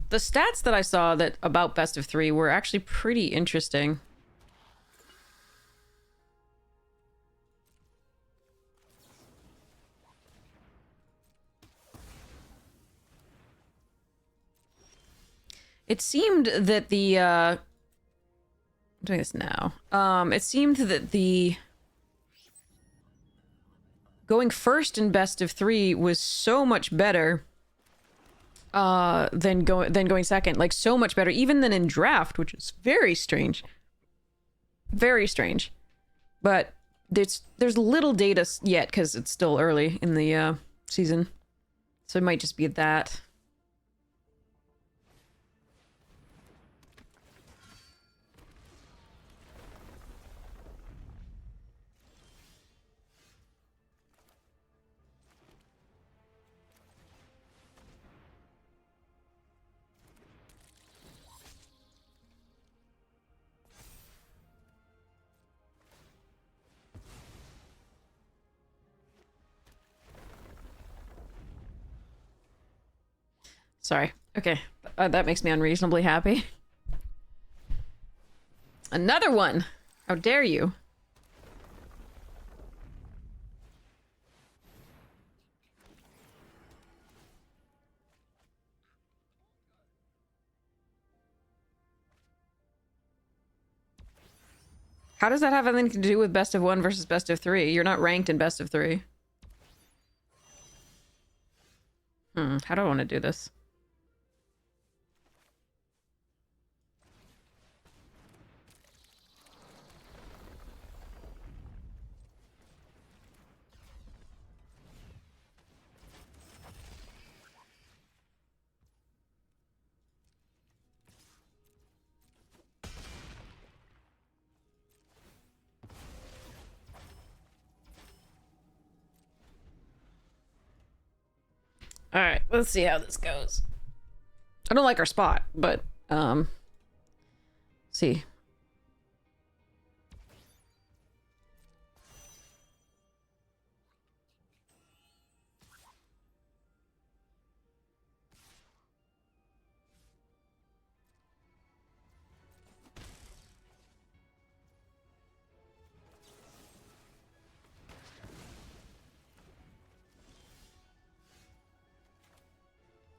The stats that I saw that about best of 3 were actually pretty interesting. It seemed that the I'm doing this now. It seemed that the going first in best of 3 was so much better than going second. Like, so much better, even than in draft, which is very strange. Very strange. But there's little data yet because it's still early in the season, so it might just be that. Sorry. Okay. That makes me unreasonably happy. Another one! How dare you? How does that have anything to do with best of 1 versus best of 3? You're not ranked in best of 3. How do I want to do this? Alright, let's see how this goes. I don't like our spot, but, see.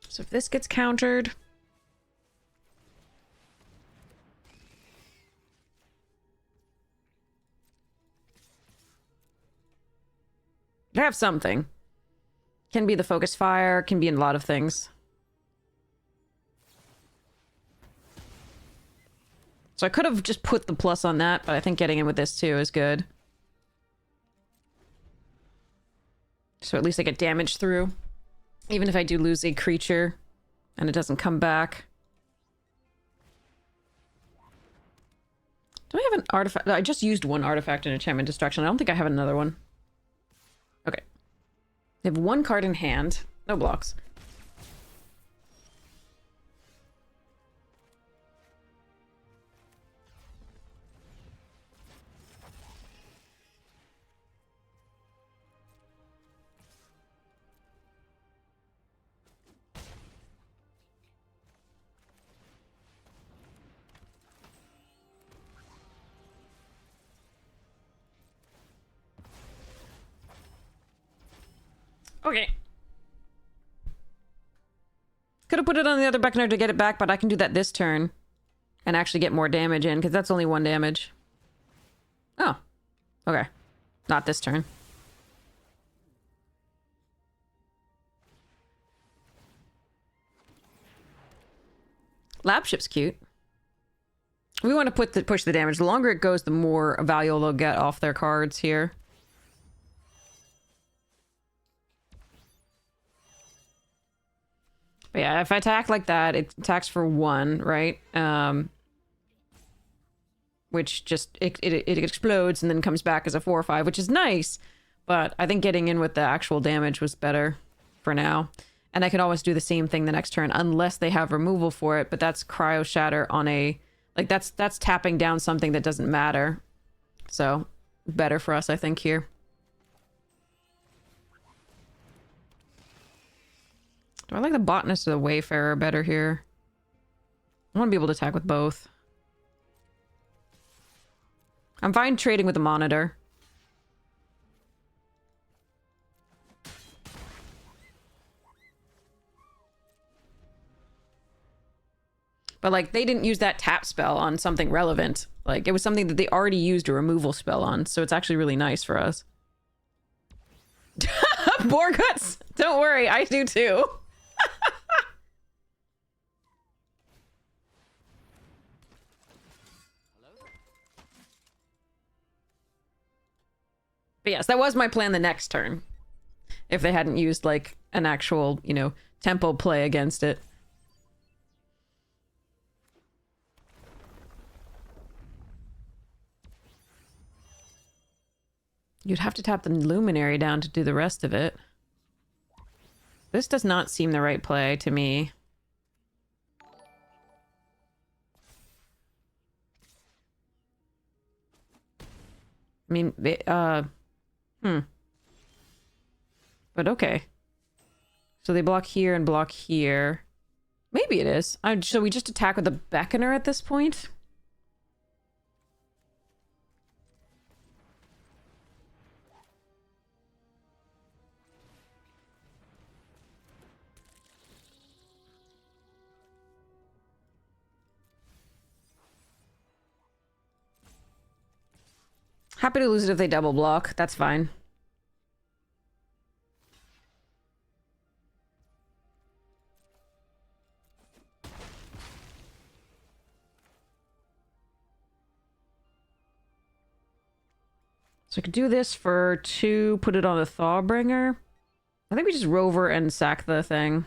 So if this gets countered... I have something. Can be the focus fire, can be in a lot of things. So I could have just put the plus on that, but I think getting in with this too is good. So at least I get damage through. Even if I do lose a creature and it doesn't come back. Do I have an artifact? I just used one artifact in Enchantment Destruction. I don't think I have another one. Okay. I have one card in hand. No blocks. Okay. Could have put it on the other beckoner to get it back, but I can do that this turn. And actually get more damage in, because that's only 1 damage. Oh. Okay. Not this turn. Lab ship's cute. We want to push the damage. The longer it goes, the more value they'll get off their cards here. But yeah, if I attack like that, it attacks for 1, right? Which just, it explodes and then comes back as a 4 or 5, which is nice. But I think getting in with the actual damage was better for now. And I could always do the same thing the next turn, unless they have removal for it. But that's Cryo Shatter on a... Like, that's tapping down something that doesn't matter. So, better for us, I think, here. Do I like the Botanist or the Wayfarer better here? I want to be able to attack with both. I'm fine trading with the Monitor. But, like, they didn't use that tap spell on something relevant. Like, it was something that they already used a removal spell on, so it's actually really nice for us. Borguts! Don't worry, I do too. But yes, that was my plan the next turn. If they hadn't used, like, an actual, you know, tempo play against it. You'd have to tap the Luminary down to do the rest of it. This does not seem the right play to me. I mean, But okay. So they block here and block here. Maybe it is. So we just attack with the Beckoner at this point? Happy to lose it if they double block. That's fine. So I could do this for 2, put it on the Thawbringer. I think we just rover and sack the thing.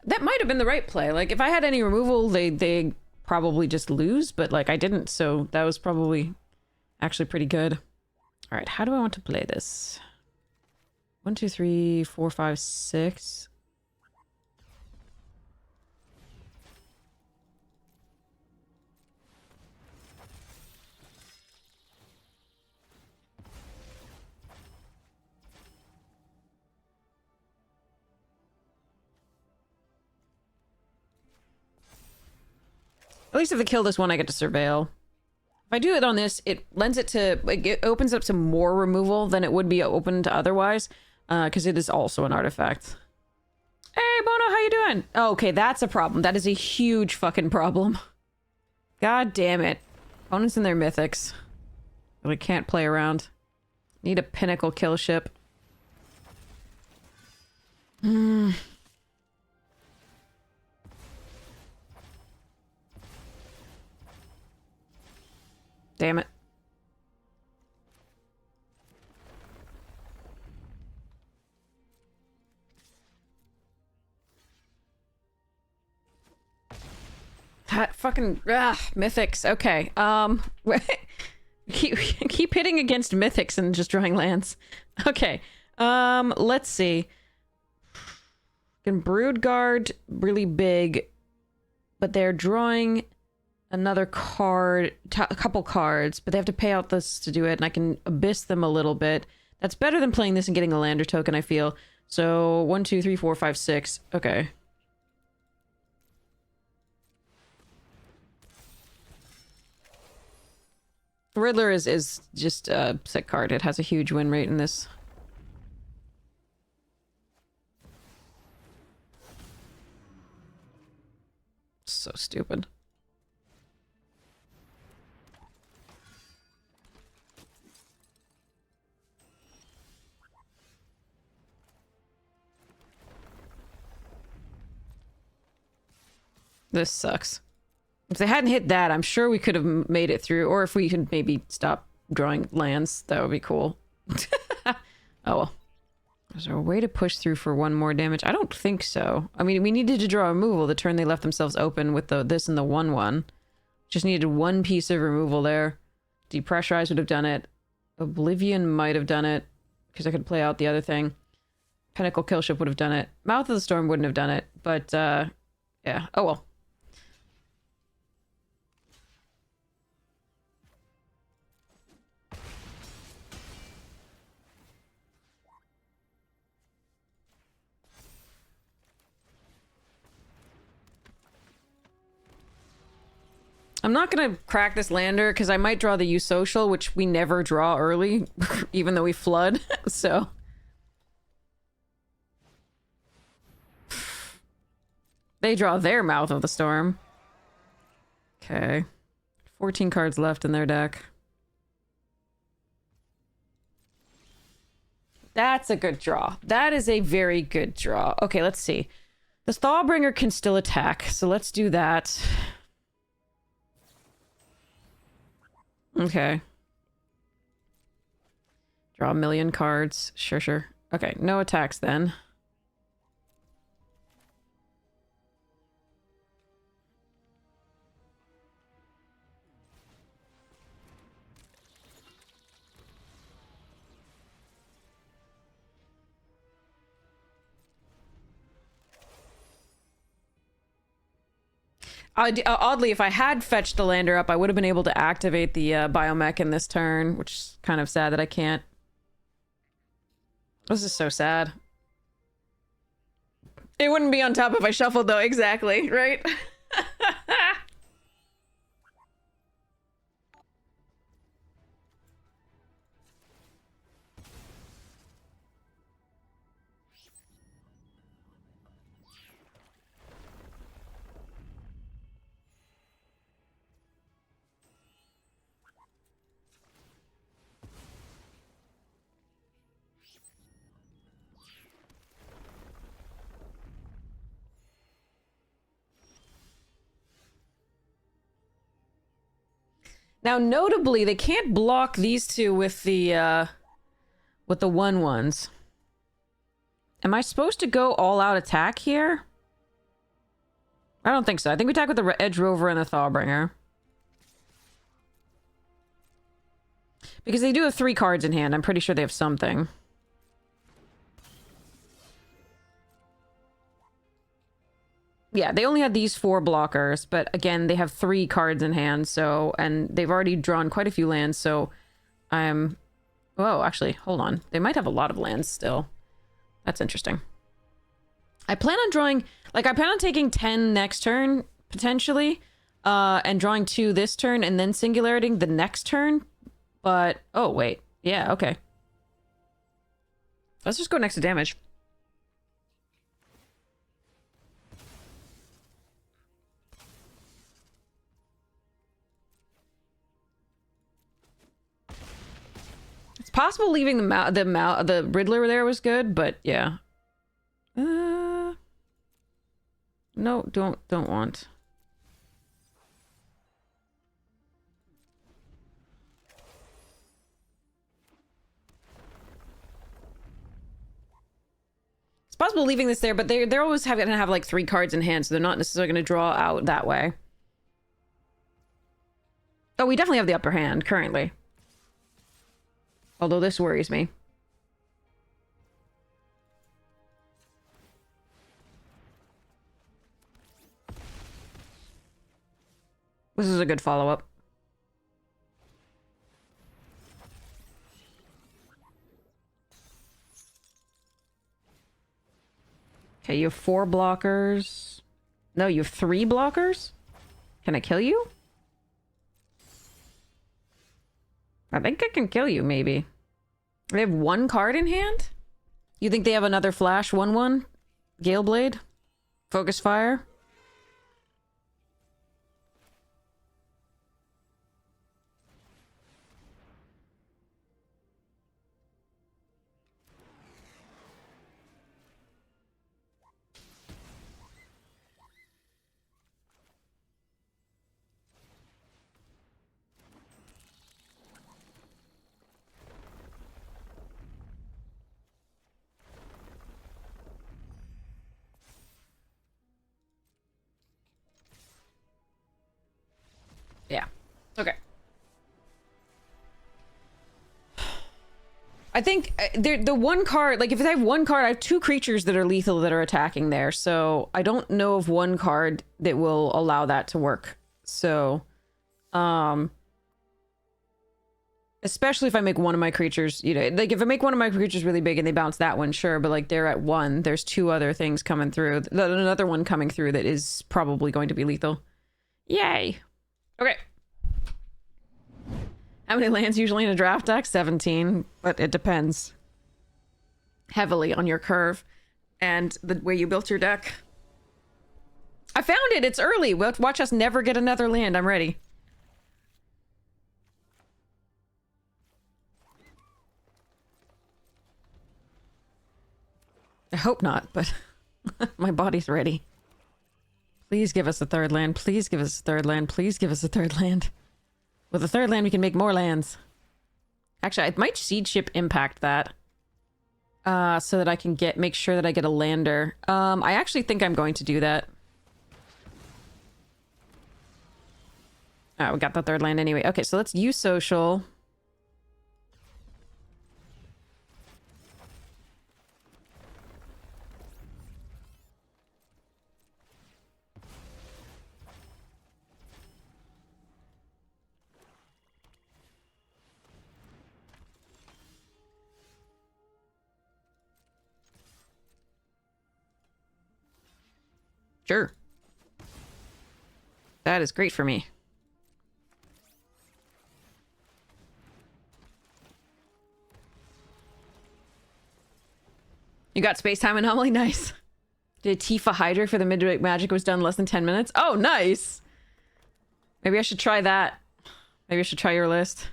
That might have been the right play. Like, if I had any removal, they probably just lose, but, like, I didn't, so that was probably actually pretty good. Alright, how do I want to play this? 1, 2, 3, 4, 5, 6. At least if I kill this one, I get to surveil. If I do it on this, it lends it to... Like, it opens up some more removal than it would be open to otherwise. Because it is also an artifact. Hey, Bono, how you doing? Oh, okay, that's a problem. That is a huge fucking problem. God damn it. Opponents in their mythics. Really can't play around. Need a Pinnacle kill ship. Damn it. That fucking mythics. Okay. Keep hitting against mythics and just drawing lands. Okay. Let's see. Can Broodguard really big, but they're drawing another card, a couple cards, but they have to pay out this to do it, and I can abyss them a little bit. That's better than playing this and getting a lander token, I feel. So 1, 2, 3, 4, 5, 6. Okay. Riddler is just a sick card. It has a huge win rate in this. So stupid. This sucks. If they hadn't hit that, I'm sure we could have made it through. Or if we could maybe stop drawing lands, that would be cool. Oh well. Is there a way to push through for one more damage? I don't think so. I mean, we needed to draw removal the turn they left themselves open with this and the 1/1. Just needed one piece of removal there. Depressurize would have done it. Oblivion might have done it, because I could play out the other thing. Pinnacle Killship would have done it. Mouth of the Storm wouldn't have done it, but, yeah. Oh well. I'm not gonna crack this lander because I might draw the use social, which we never draw early, even though we flood, so. They draw their Mouth of the Storm. Okay. 14 cards left in their deck. That's a good draw. That is a very good draw. Okay, let's see. The Thawbringer can still attack, so let's do that. Okay. Draw a million cards. Sure, sure. Okay, no attacks then. Oddly, if I had fetched the lander up, I would have been able to activate the biomech in this turn, which is kind of sad that I can't. This is so sad. It wouldn't be on top if I shuffled, though. Exactly, right? Now, notably, they can't block these two with the 1/1s. Am I supposed to go all-out attack here? I don't think so. I think we attack with the Edge Rover and the Thawbringer. Because they do have 3 cards in hand. I'm pretty sure they have something. Yeah, they only had these 4 blockers, but again, they have 3 cards in hand, so, and they've already drawn quite a few lands, so I'm... Whoa, actually, hold on. They might have a lot of lands still. That's interesting. I plan on drawing... Like, I plan on taking 10 next turn, potentially, and drawing 2 this turn, and then singularitying the next turn, but... Oh, wait. Yeah, okay. Let's just go next to damage. It's possible leaving the Riddler there was good, but yeah. No, don't want. It's possible leaving this there, but they're always going to have like 3 cards in hand, so they're not necessarily going to draw out that way. Oh, we definitely have the upper hand currently. Although this worries me. This is a good follow-up. Okay, you have 4 blockers. No, you have 3 blockers? Can I kill you? I think I can kill you, maybe. They have one card in hand? You think they have another flash 1/1? Gale Blade? Focus Fire? Yeah. Okay. I think the one card, like if I have one card, I have two creatures that are lethal that are attacking there. So I don't know of one card that will allow that to work. So, especially if I make one of my creatures, you know, like if I make one of my creatures really big and they bounce that one, sure. But like they're at 1, there's 2 other things coming through. Another one coming through that is probably going to be lethal. Yay. Okay. How many lands usually in a draft deck? 17, but it depends heavily on your curve and the way you built your deck. I found it. It's early. Watch us never get another land. I'm ready. I hope not, but my body's ready. Please give us a third land. Please give us a third land. Please give us a third land. With a third land, we can make more lands. Actually, I might Seed Ship Impact that. So that I can make sure that I get a lander. I actually think I'm going to do that. Oh, we got the third land anyway. Okay, so let's use social. Sure. That is great for me. You got space-time anomaly? Nice. Did Tifa Hydra for the Midnight Magic was done less than 10 minutes? Oh, nice! Maybe I should try that. Maybe I should try your list.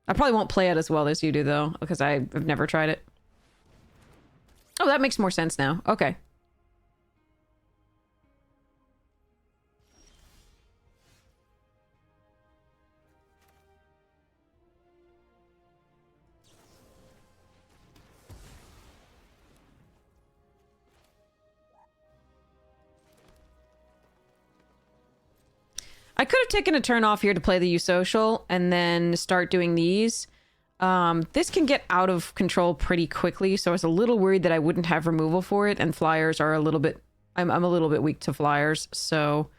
I probably won't play it as well as you do, though, because I've never tried it. Oh, that makes more sense now. Okay. I could have taken a turn off here to play the U-Social and then start doing these. This can get out of control pretty quickly, so I was a little worried that I wouldn't have removal for it, and flyers are a little bit... I'm a little bit weak to flyers, so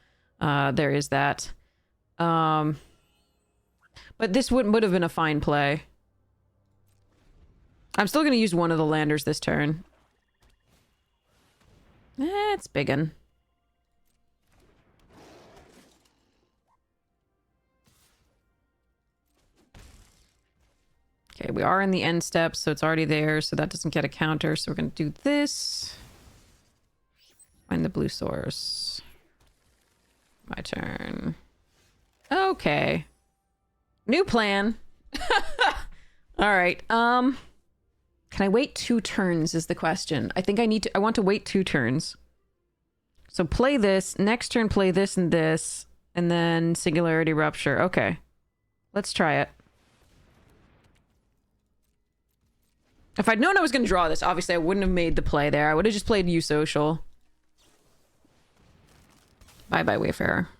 there is that. But this would have been a fine play. I'm still going to use one of the landers this turn. It's biggin'. Okay, we are in the end step, so it's already there, so that doesn't get a counter. So we're going to do this. Find the blue source. My turn. Okay. New plan. All right. Can I wait 2 turns is the question. I think I want to wait 2 turns. So play this. Next turn, play this and this. And then Singularity Rupture. Okay. Let's try it. If I'd known I was going to draw this, obviously I wouldn't have made the play there. I would have just played U-Social. Bye-bye, Wayfarer.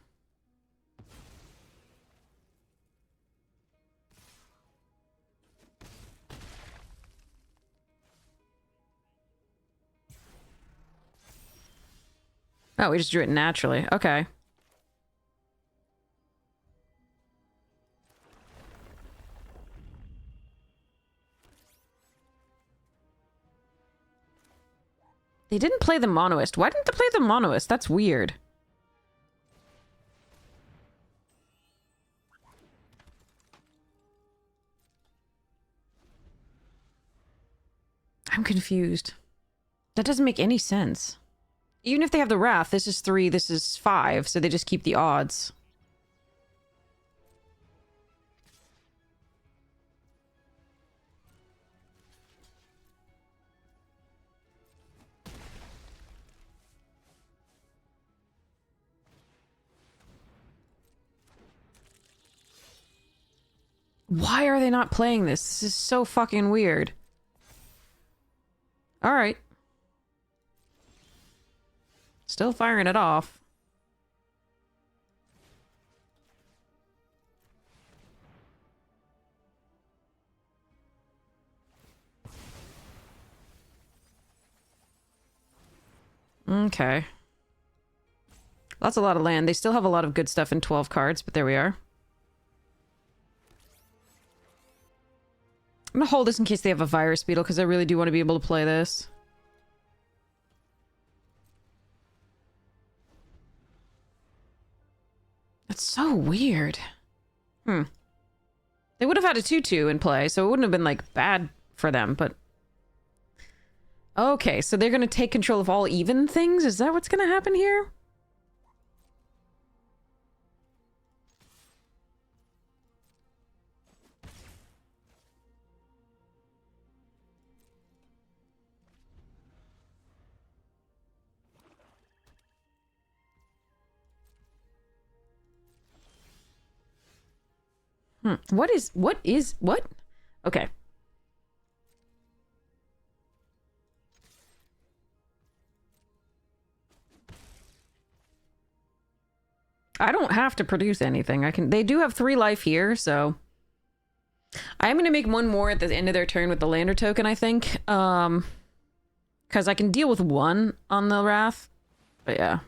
Oh, we just drew it naturally. Okay. They didn't play the Monoist. Why didn't they play the Monoist? That's weird. confused. That doesn't make any sense. Even if they have the Wrath, this is 3, this is 5, so they just keep the odds. Why are they not playing this? This is so fucking weird. Alright. Still firing it off. Okay. That's a lot of land. They still have a lot of good stuff in 12 cards, but there we are. I'm gonna hold this in case they have a virus beetle, because I really do want to be able to play this. That's so weird. They would have had a 2/2 in play, so it wouldn't have been, like, bad for them, but... Okay, so they're gonna take control of all even things? Is that what's gonna happen here? What? Okay. I don't have to produce anything. They do have 3 life here, so... I am going to make one more at the end of their turn with the lander token, I think. Because I can deal with 1 on the Wrath. But yeah.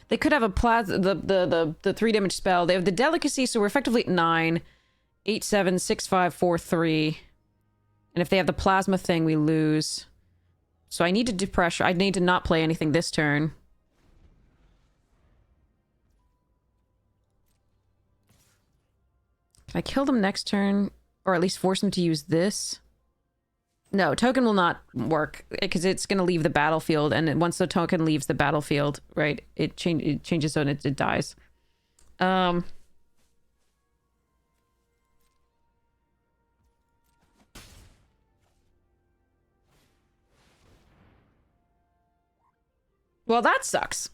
They could have a the 3 damage spell. They have the delicacy, so we're effectively at 9. 8, 7, 6, 5, 4, 3. And if they have the plasma thing, we lose. So I need to depressure. I need to not play anything this turn. Can I kill them next turn? Or at least force them to use this? No, token will not work because it's going to leave the battlefield, and once the token leaves the battlefield, right, it changes so it dies. Well, that sucks.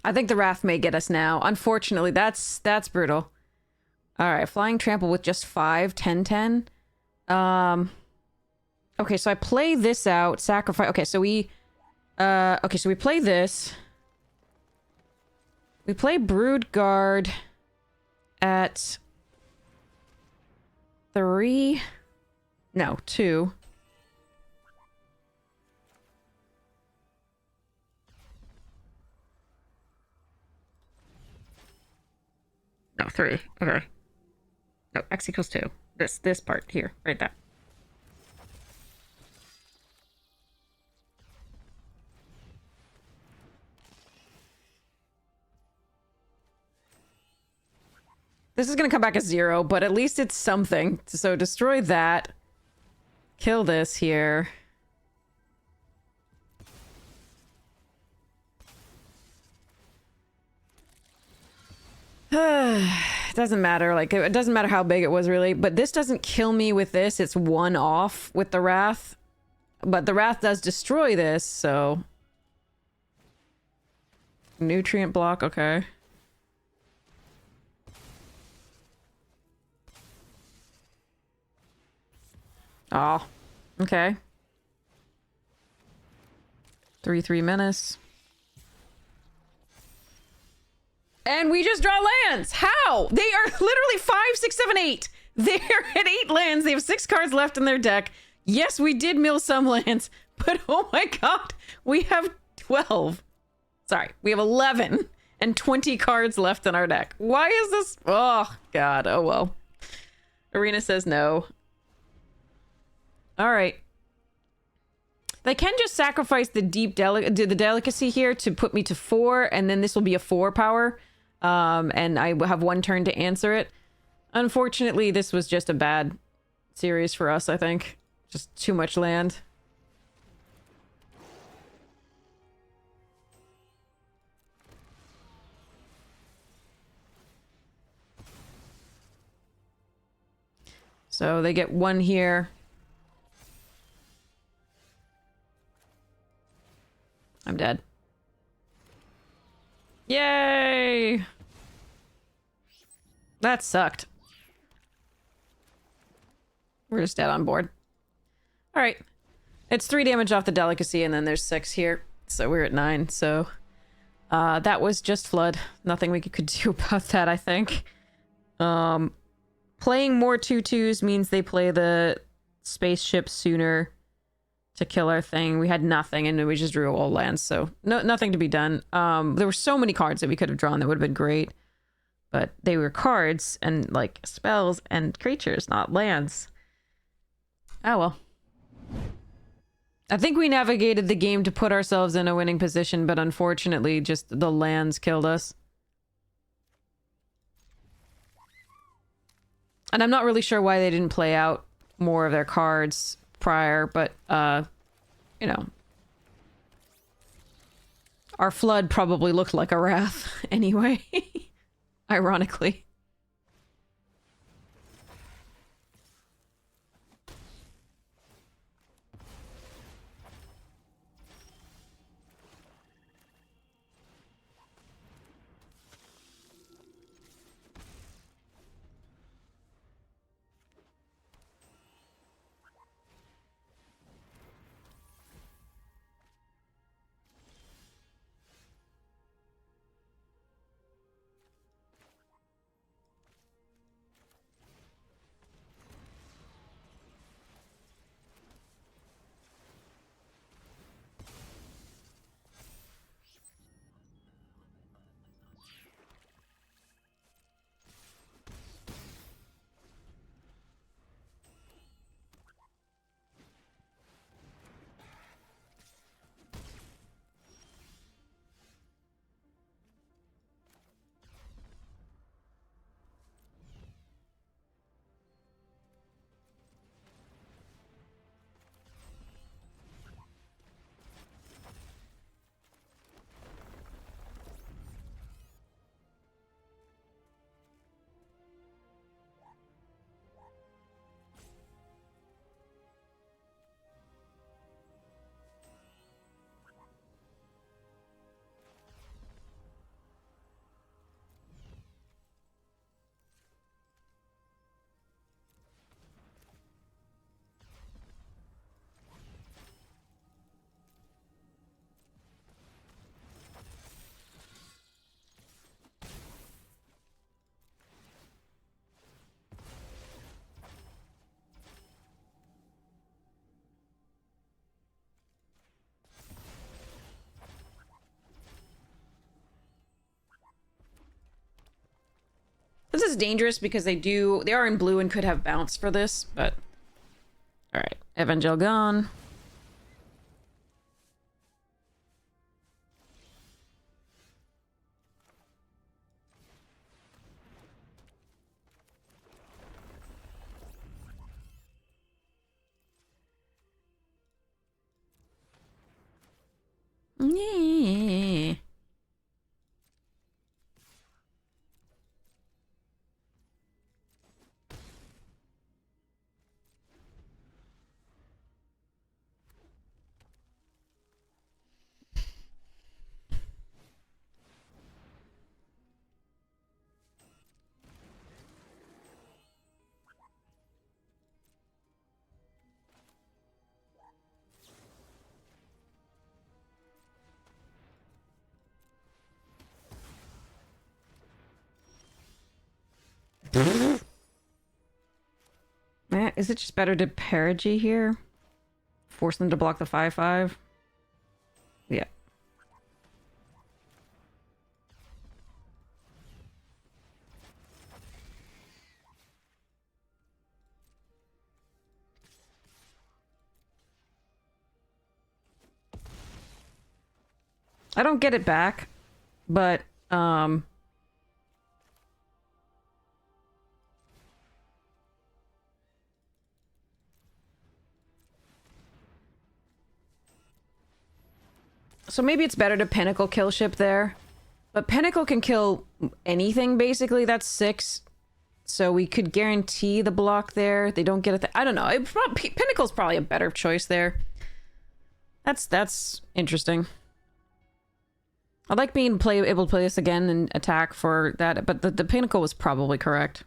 I think the Wrath may get us now. Unfortunately, that's brutal. Alright, Flying Trample with just 5, 10, 10. Okay, so I play this out. Sacrifice. Okay, so we... okay, so we play this. We play Brood Guard at 3. No, 2. No, 3. Okay. No, x equals 2. This part here, right there. This is gonna come back as 0, but at least it's something. So destroy that. Kill this here. It doesn't matter. Like, it doesn't matter how big it was, really. But this doesn't kill me with this. It's 1 off with the Wrath. But the Wrath does destroy this, so... Nutrient block, okay. Oh, okay. 3/3 menace. And we just draw lands. How? They are literally 5, 6, 7, 8. They're at 8 lands. They have 6 cards left in their deck. Yes, we did mill some lands, but oh my god, we have 12. Sorry, we have 11 and 20 cards left in our deck. Why is this? Oh god, oh well. Arena says no. All right. They can just sacrifice the the delicacy here to put me to 4, and then this will be a 4 power. And I have 1 turn to answer it. Unfortunately, this was just a bad series for us, I think. Just too much land. So they get 1 here. I'm dead. Yay! That sucked. We're just dead on board. Alright. It's 3 damage off the delicacy, and then there's 6 here. So we're at 9, so... that was just Flood. Nothing we could do about that, I think. Playing more 2/2s means they play the spaceship sooner to kill our thing. We had nothing, and we just drew all lands, so nothing to be done. There were so many cards that we could have drawn that would have been great, but they were cards and like spells and creatures, not lands. Oh well. I think we navigated the game to put ourselves in a winning position, but unfortunately just the lands killed us. And I'm not really sure why they didn't play out more of their cards prior, but, you know. Our Flood probably looked like a Wrath anyway, ironically. This is dangerous because they are in blue and could have bounce for this, but... Alright, Evangel gone. Yeah. Is it just better to perigee here? Force them to block the 5/5? Yeah. I don't get it back, but, so maybe it's better to Pinnacle kill ship there. But Pinnacle can kill anything, basically. That's 6. So we could guarantee the block there. They don't get it. I don't know. Pinnacle's probably a better choice there. That's interesting. I like being able to play this again and attack for that, but the Pinnacle was probably correct.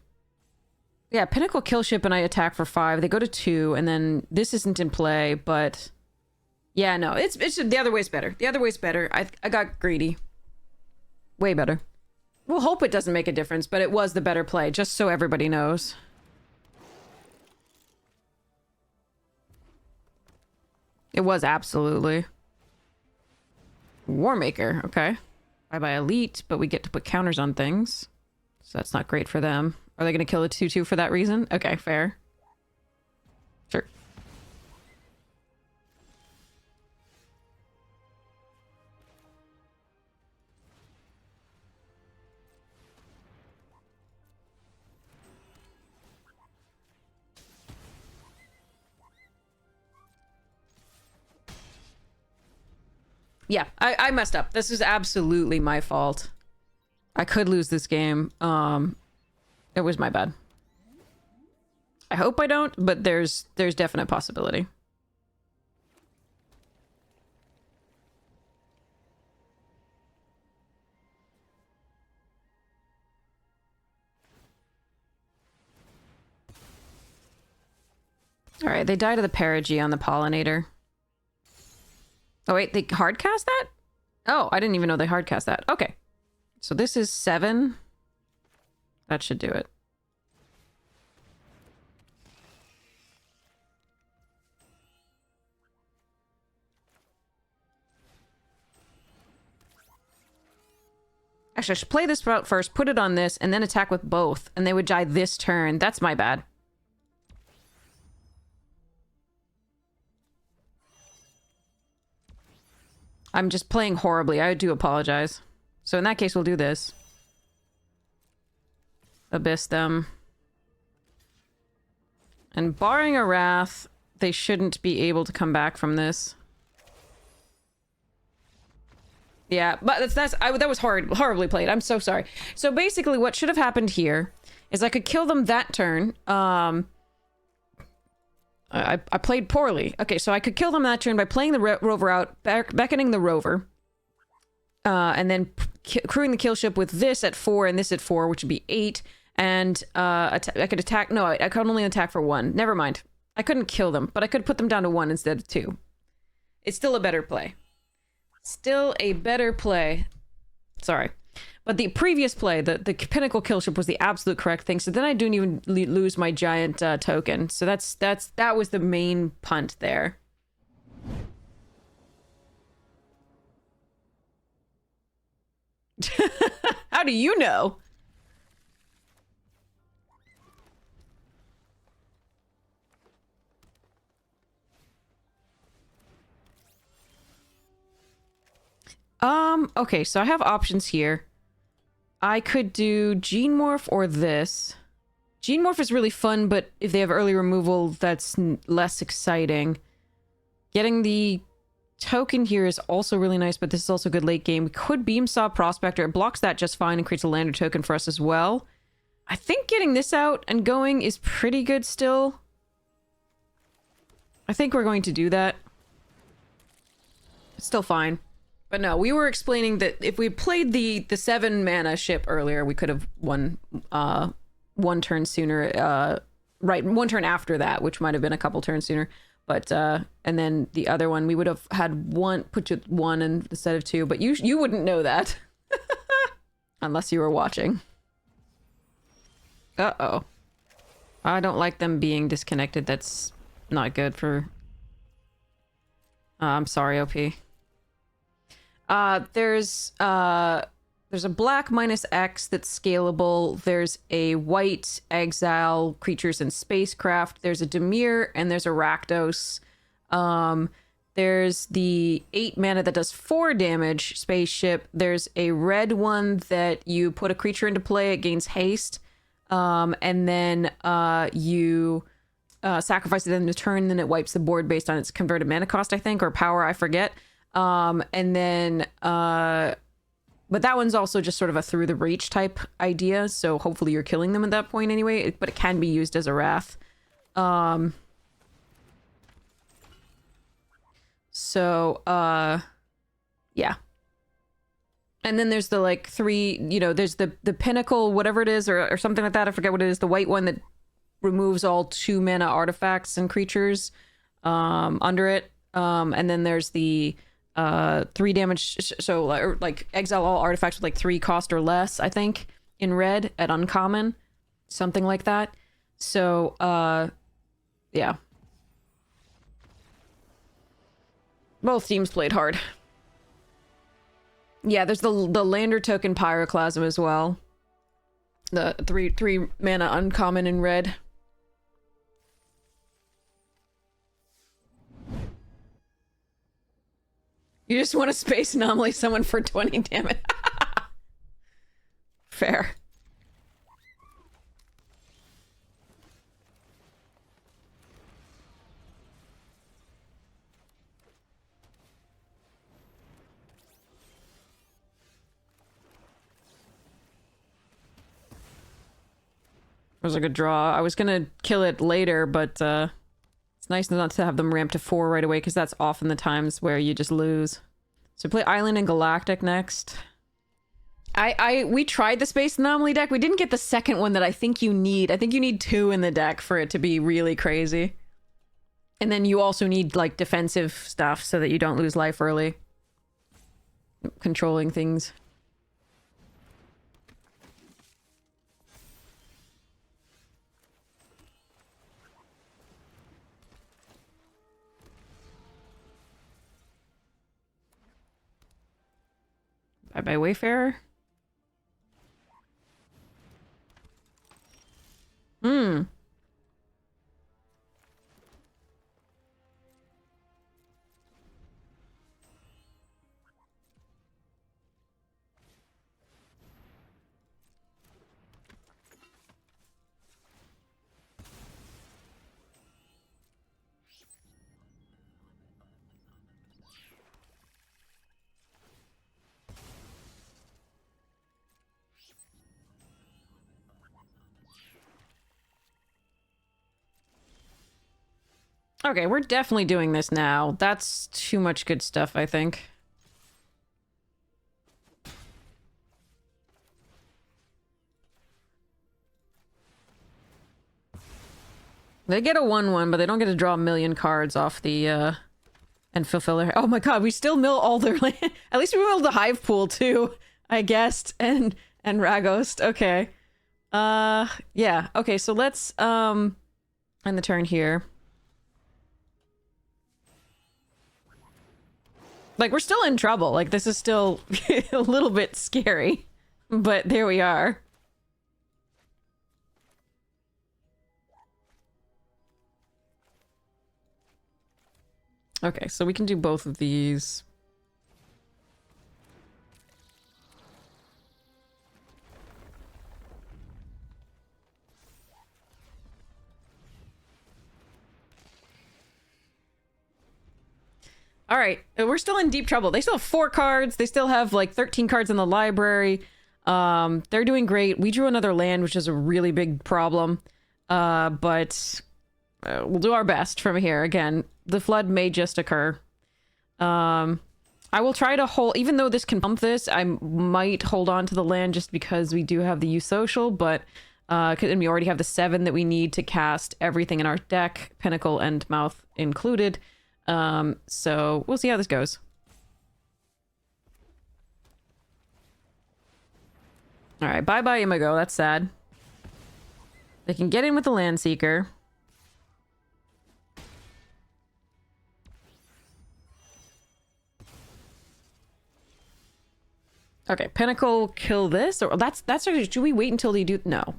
Yeah, Pinnacle kill ship and I attack for 5. They go to 2, and then this isn't in play, but... Yeah, no, it's the other way's better. The other way's better. I got greedy. Way better. We'll hope it doesn't make a difference, but it was the better play, just so everybody knows. It was absolutely. Warmaker, okay. Bye-bye Elite, but we get to put counters on things. So that's not great for them. Are they going to kill a 2/2 for that reason? Okay, fair. Sure. Yeah, I messed up. This is absolutely my fault. I could lose this game. It was my bad. I hope I don't, but there's definite possibility. All right, they die to the perigee on the pollinator. Oh, wait, they hardcast that? Oh, I didn't even know they hardcast that. Okay. So this is 7. That should do it. Actually, I should play this route first, put it on this, and then attack with both, and they would die this turn. That's my bad. I'm just playing horribly. I do apologize. So in that case, we'll do this. Abyss them. And barring a Wrath, they shouldn't be able to come back from this. Yeah, but that was horribly played. I'm so sorry. So basically what should have happened here is I could kill them that turn. I played poorly. Okay, so I could kill them that turn by playing the rover out, beckoning the rover, and then crewing the kill ship with this at 4 and this at 4, which would be 8. And I could attack. No, I could only attack for 1. Never mind. I couldn't kill them, but I could put them down to 1 instead of 2. It's still a better play. Still a better play. Sorry. But the previous play, the Pinnacle kill ship was the absolute correct thing. So then I didn't even lose my giant token. So that was the main punt there. How do you know? Okay, so I have options here. I could do Gene Morph or this. Gene Morph is really fun, but if they have early removal, that's less exciting. Getting the token here is also really nice, but this is also good late game. We could Beam Saw Prospector. It blocks that just fine and creates a lander token for us as well. I think getting this out and going is pretty good still. I think we're going to do that. It's still fine. But no, we were explaining that if we played the 7 mana ship earlier, we could have won 1 turn sooner. Right, 1 turn after that, which might have been a couple turns sooner. But and then the other one, we would have had put you 1 instead of 2. But you wouldn't know that unless you were watching. Uh-oh. I don't like them being disconnected. That's not good for... I'm sorry, OP. There's a black -X that's scalable. There's a white exile creatures and spacecraft. There's a Dimir, and there's a Rakdos. There's the 8 mana that does 4 damage spaceship. There's a red one that you put a creature into play, it gains haste. And then you sacrifice it in the turn, then it wipes the board based on its converted mana cost, I think, or power, I forget. And then but that one's also just sort of a through the reach type idea, so hopefully you're killing them at that point anyway, but it can be used as a wrath. Yeah. And then there's the like 3, you know, there's the Pinnacle, whatever it is, or something like that. I forget what it is. The white one that removes all 2 mana artifacts and creatures under it. And then there's the 3 damage, so like exile all artifacts with like 3 cost or less, I think, in red at uncommon. Something like that. So, yeah. Both teams played hard. Yeah, there's the lander token Pyroclasm as well. The 3 mana uncommon in red. You just want a space anomaly summon for 20 damage. Fair. It was a good draw. I was gonna kill it later, but it's nice not to have them ramp to 4 right away, because that's often the times where you just lose. So play Island and Galactic next. We tried the Space Anomaly deck. We didn't get the second one that I think you need. I think you need 2 in the deck for it to be really crazy. And then you also need, like, defensive stuff so that you don't lose life early. Controlling things. Bye-bye, Wayfarer. Okay, we're definitely doing this now. That's too much good stuff, I think. They get a 1/1, but they don't get to draw a million cards off the, and fulfill their... Oh my god, we still mill all their land. At least we milled the Hive Pool, too, I guessed. And Ragost. Okay. Yeah. Okay, so let's, end the turn here. Like, we're still in trouble. Like, this is still a little bit scary. But there we are. Okay, so we can do both of these. All right, we're still in deep trouble. They still have 4 cards. They still have like 13 cards in the library. They're doing great. We drew another land, which is a really big problem. But we'll do our best from here. Again, the flood may just occur. I will try to hold, even though this can pump this, I might hold on to the land just because we do have the U-Social, but and we already have the 7 that we need to cast everything in our deck, Pinnacle and Mouth included. So we'll see how this goes. All right, bye-bye, Imago. That's sad. They can get in with the Landseeker. Okay, Pinnacle, kill this, or that's actually, should we wait until they do? No,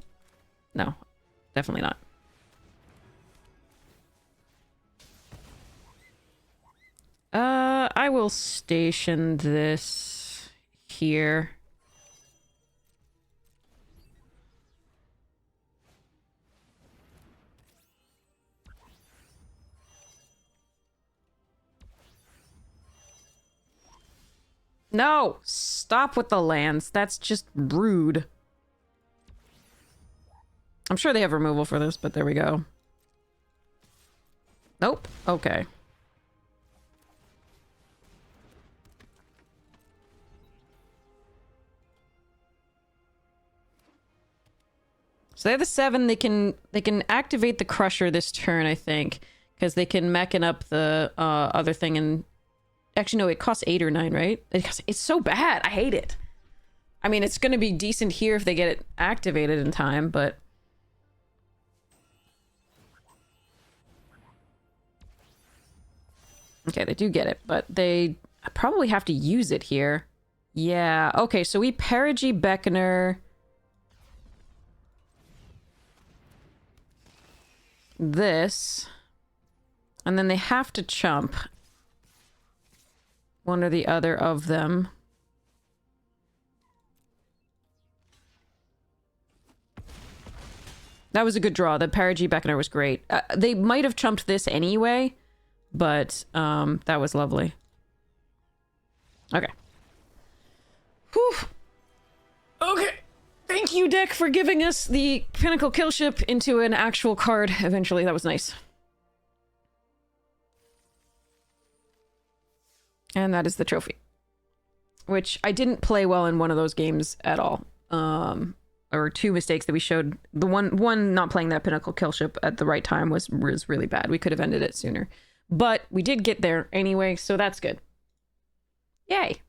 definitely not. I will station this here. No! Stop with the lands. That's just rude. I'm sure they have removal for this, but there we go. Nope. Okay. So they have the 7. They can activate the Crusher this turn, I think, because they can mechan up the other thing. And actually, no, it costs 8 or 9, right? It's so bad. I hate it. I mean, it's going to be decent here if they get it activated in time, but okay, they do get it, but they probably have to use it here. Yeah. Okay, so we Perigee Beckoner. This, and then they have to chump one or the other of them. That was a good draw. The Perigee Beckoner was great. They might have chumped this anyway, but that was lovely. Okay. Whew. Okay. Thank you, deck, for giving us the Pinnacle kill ship into an actual card eventually. That was nice. And that is the trophy. Which I didn't play well in one of those games at all. Or 2 mistakes that we showed. The one not playing that Pinnacle kill ship at the right time was really bad. We could have ended it sooner. But we did get there anyway, so that's good. Yay.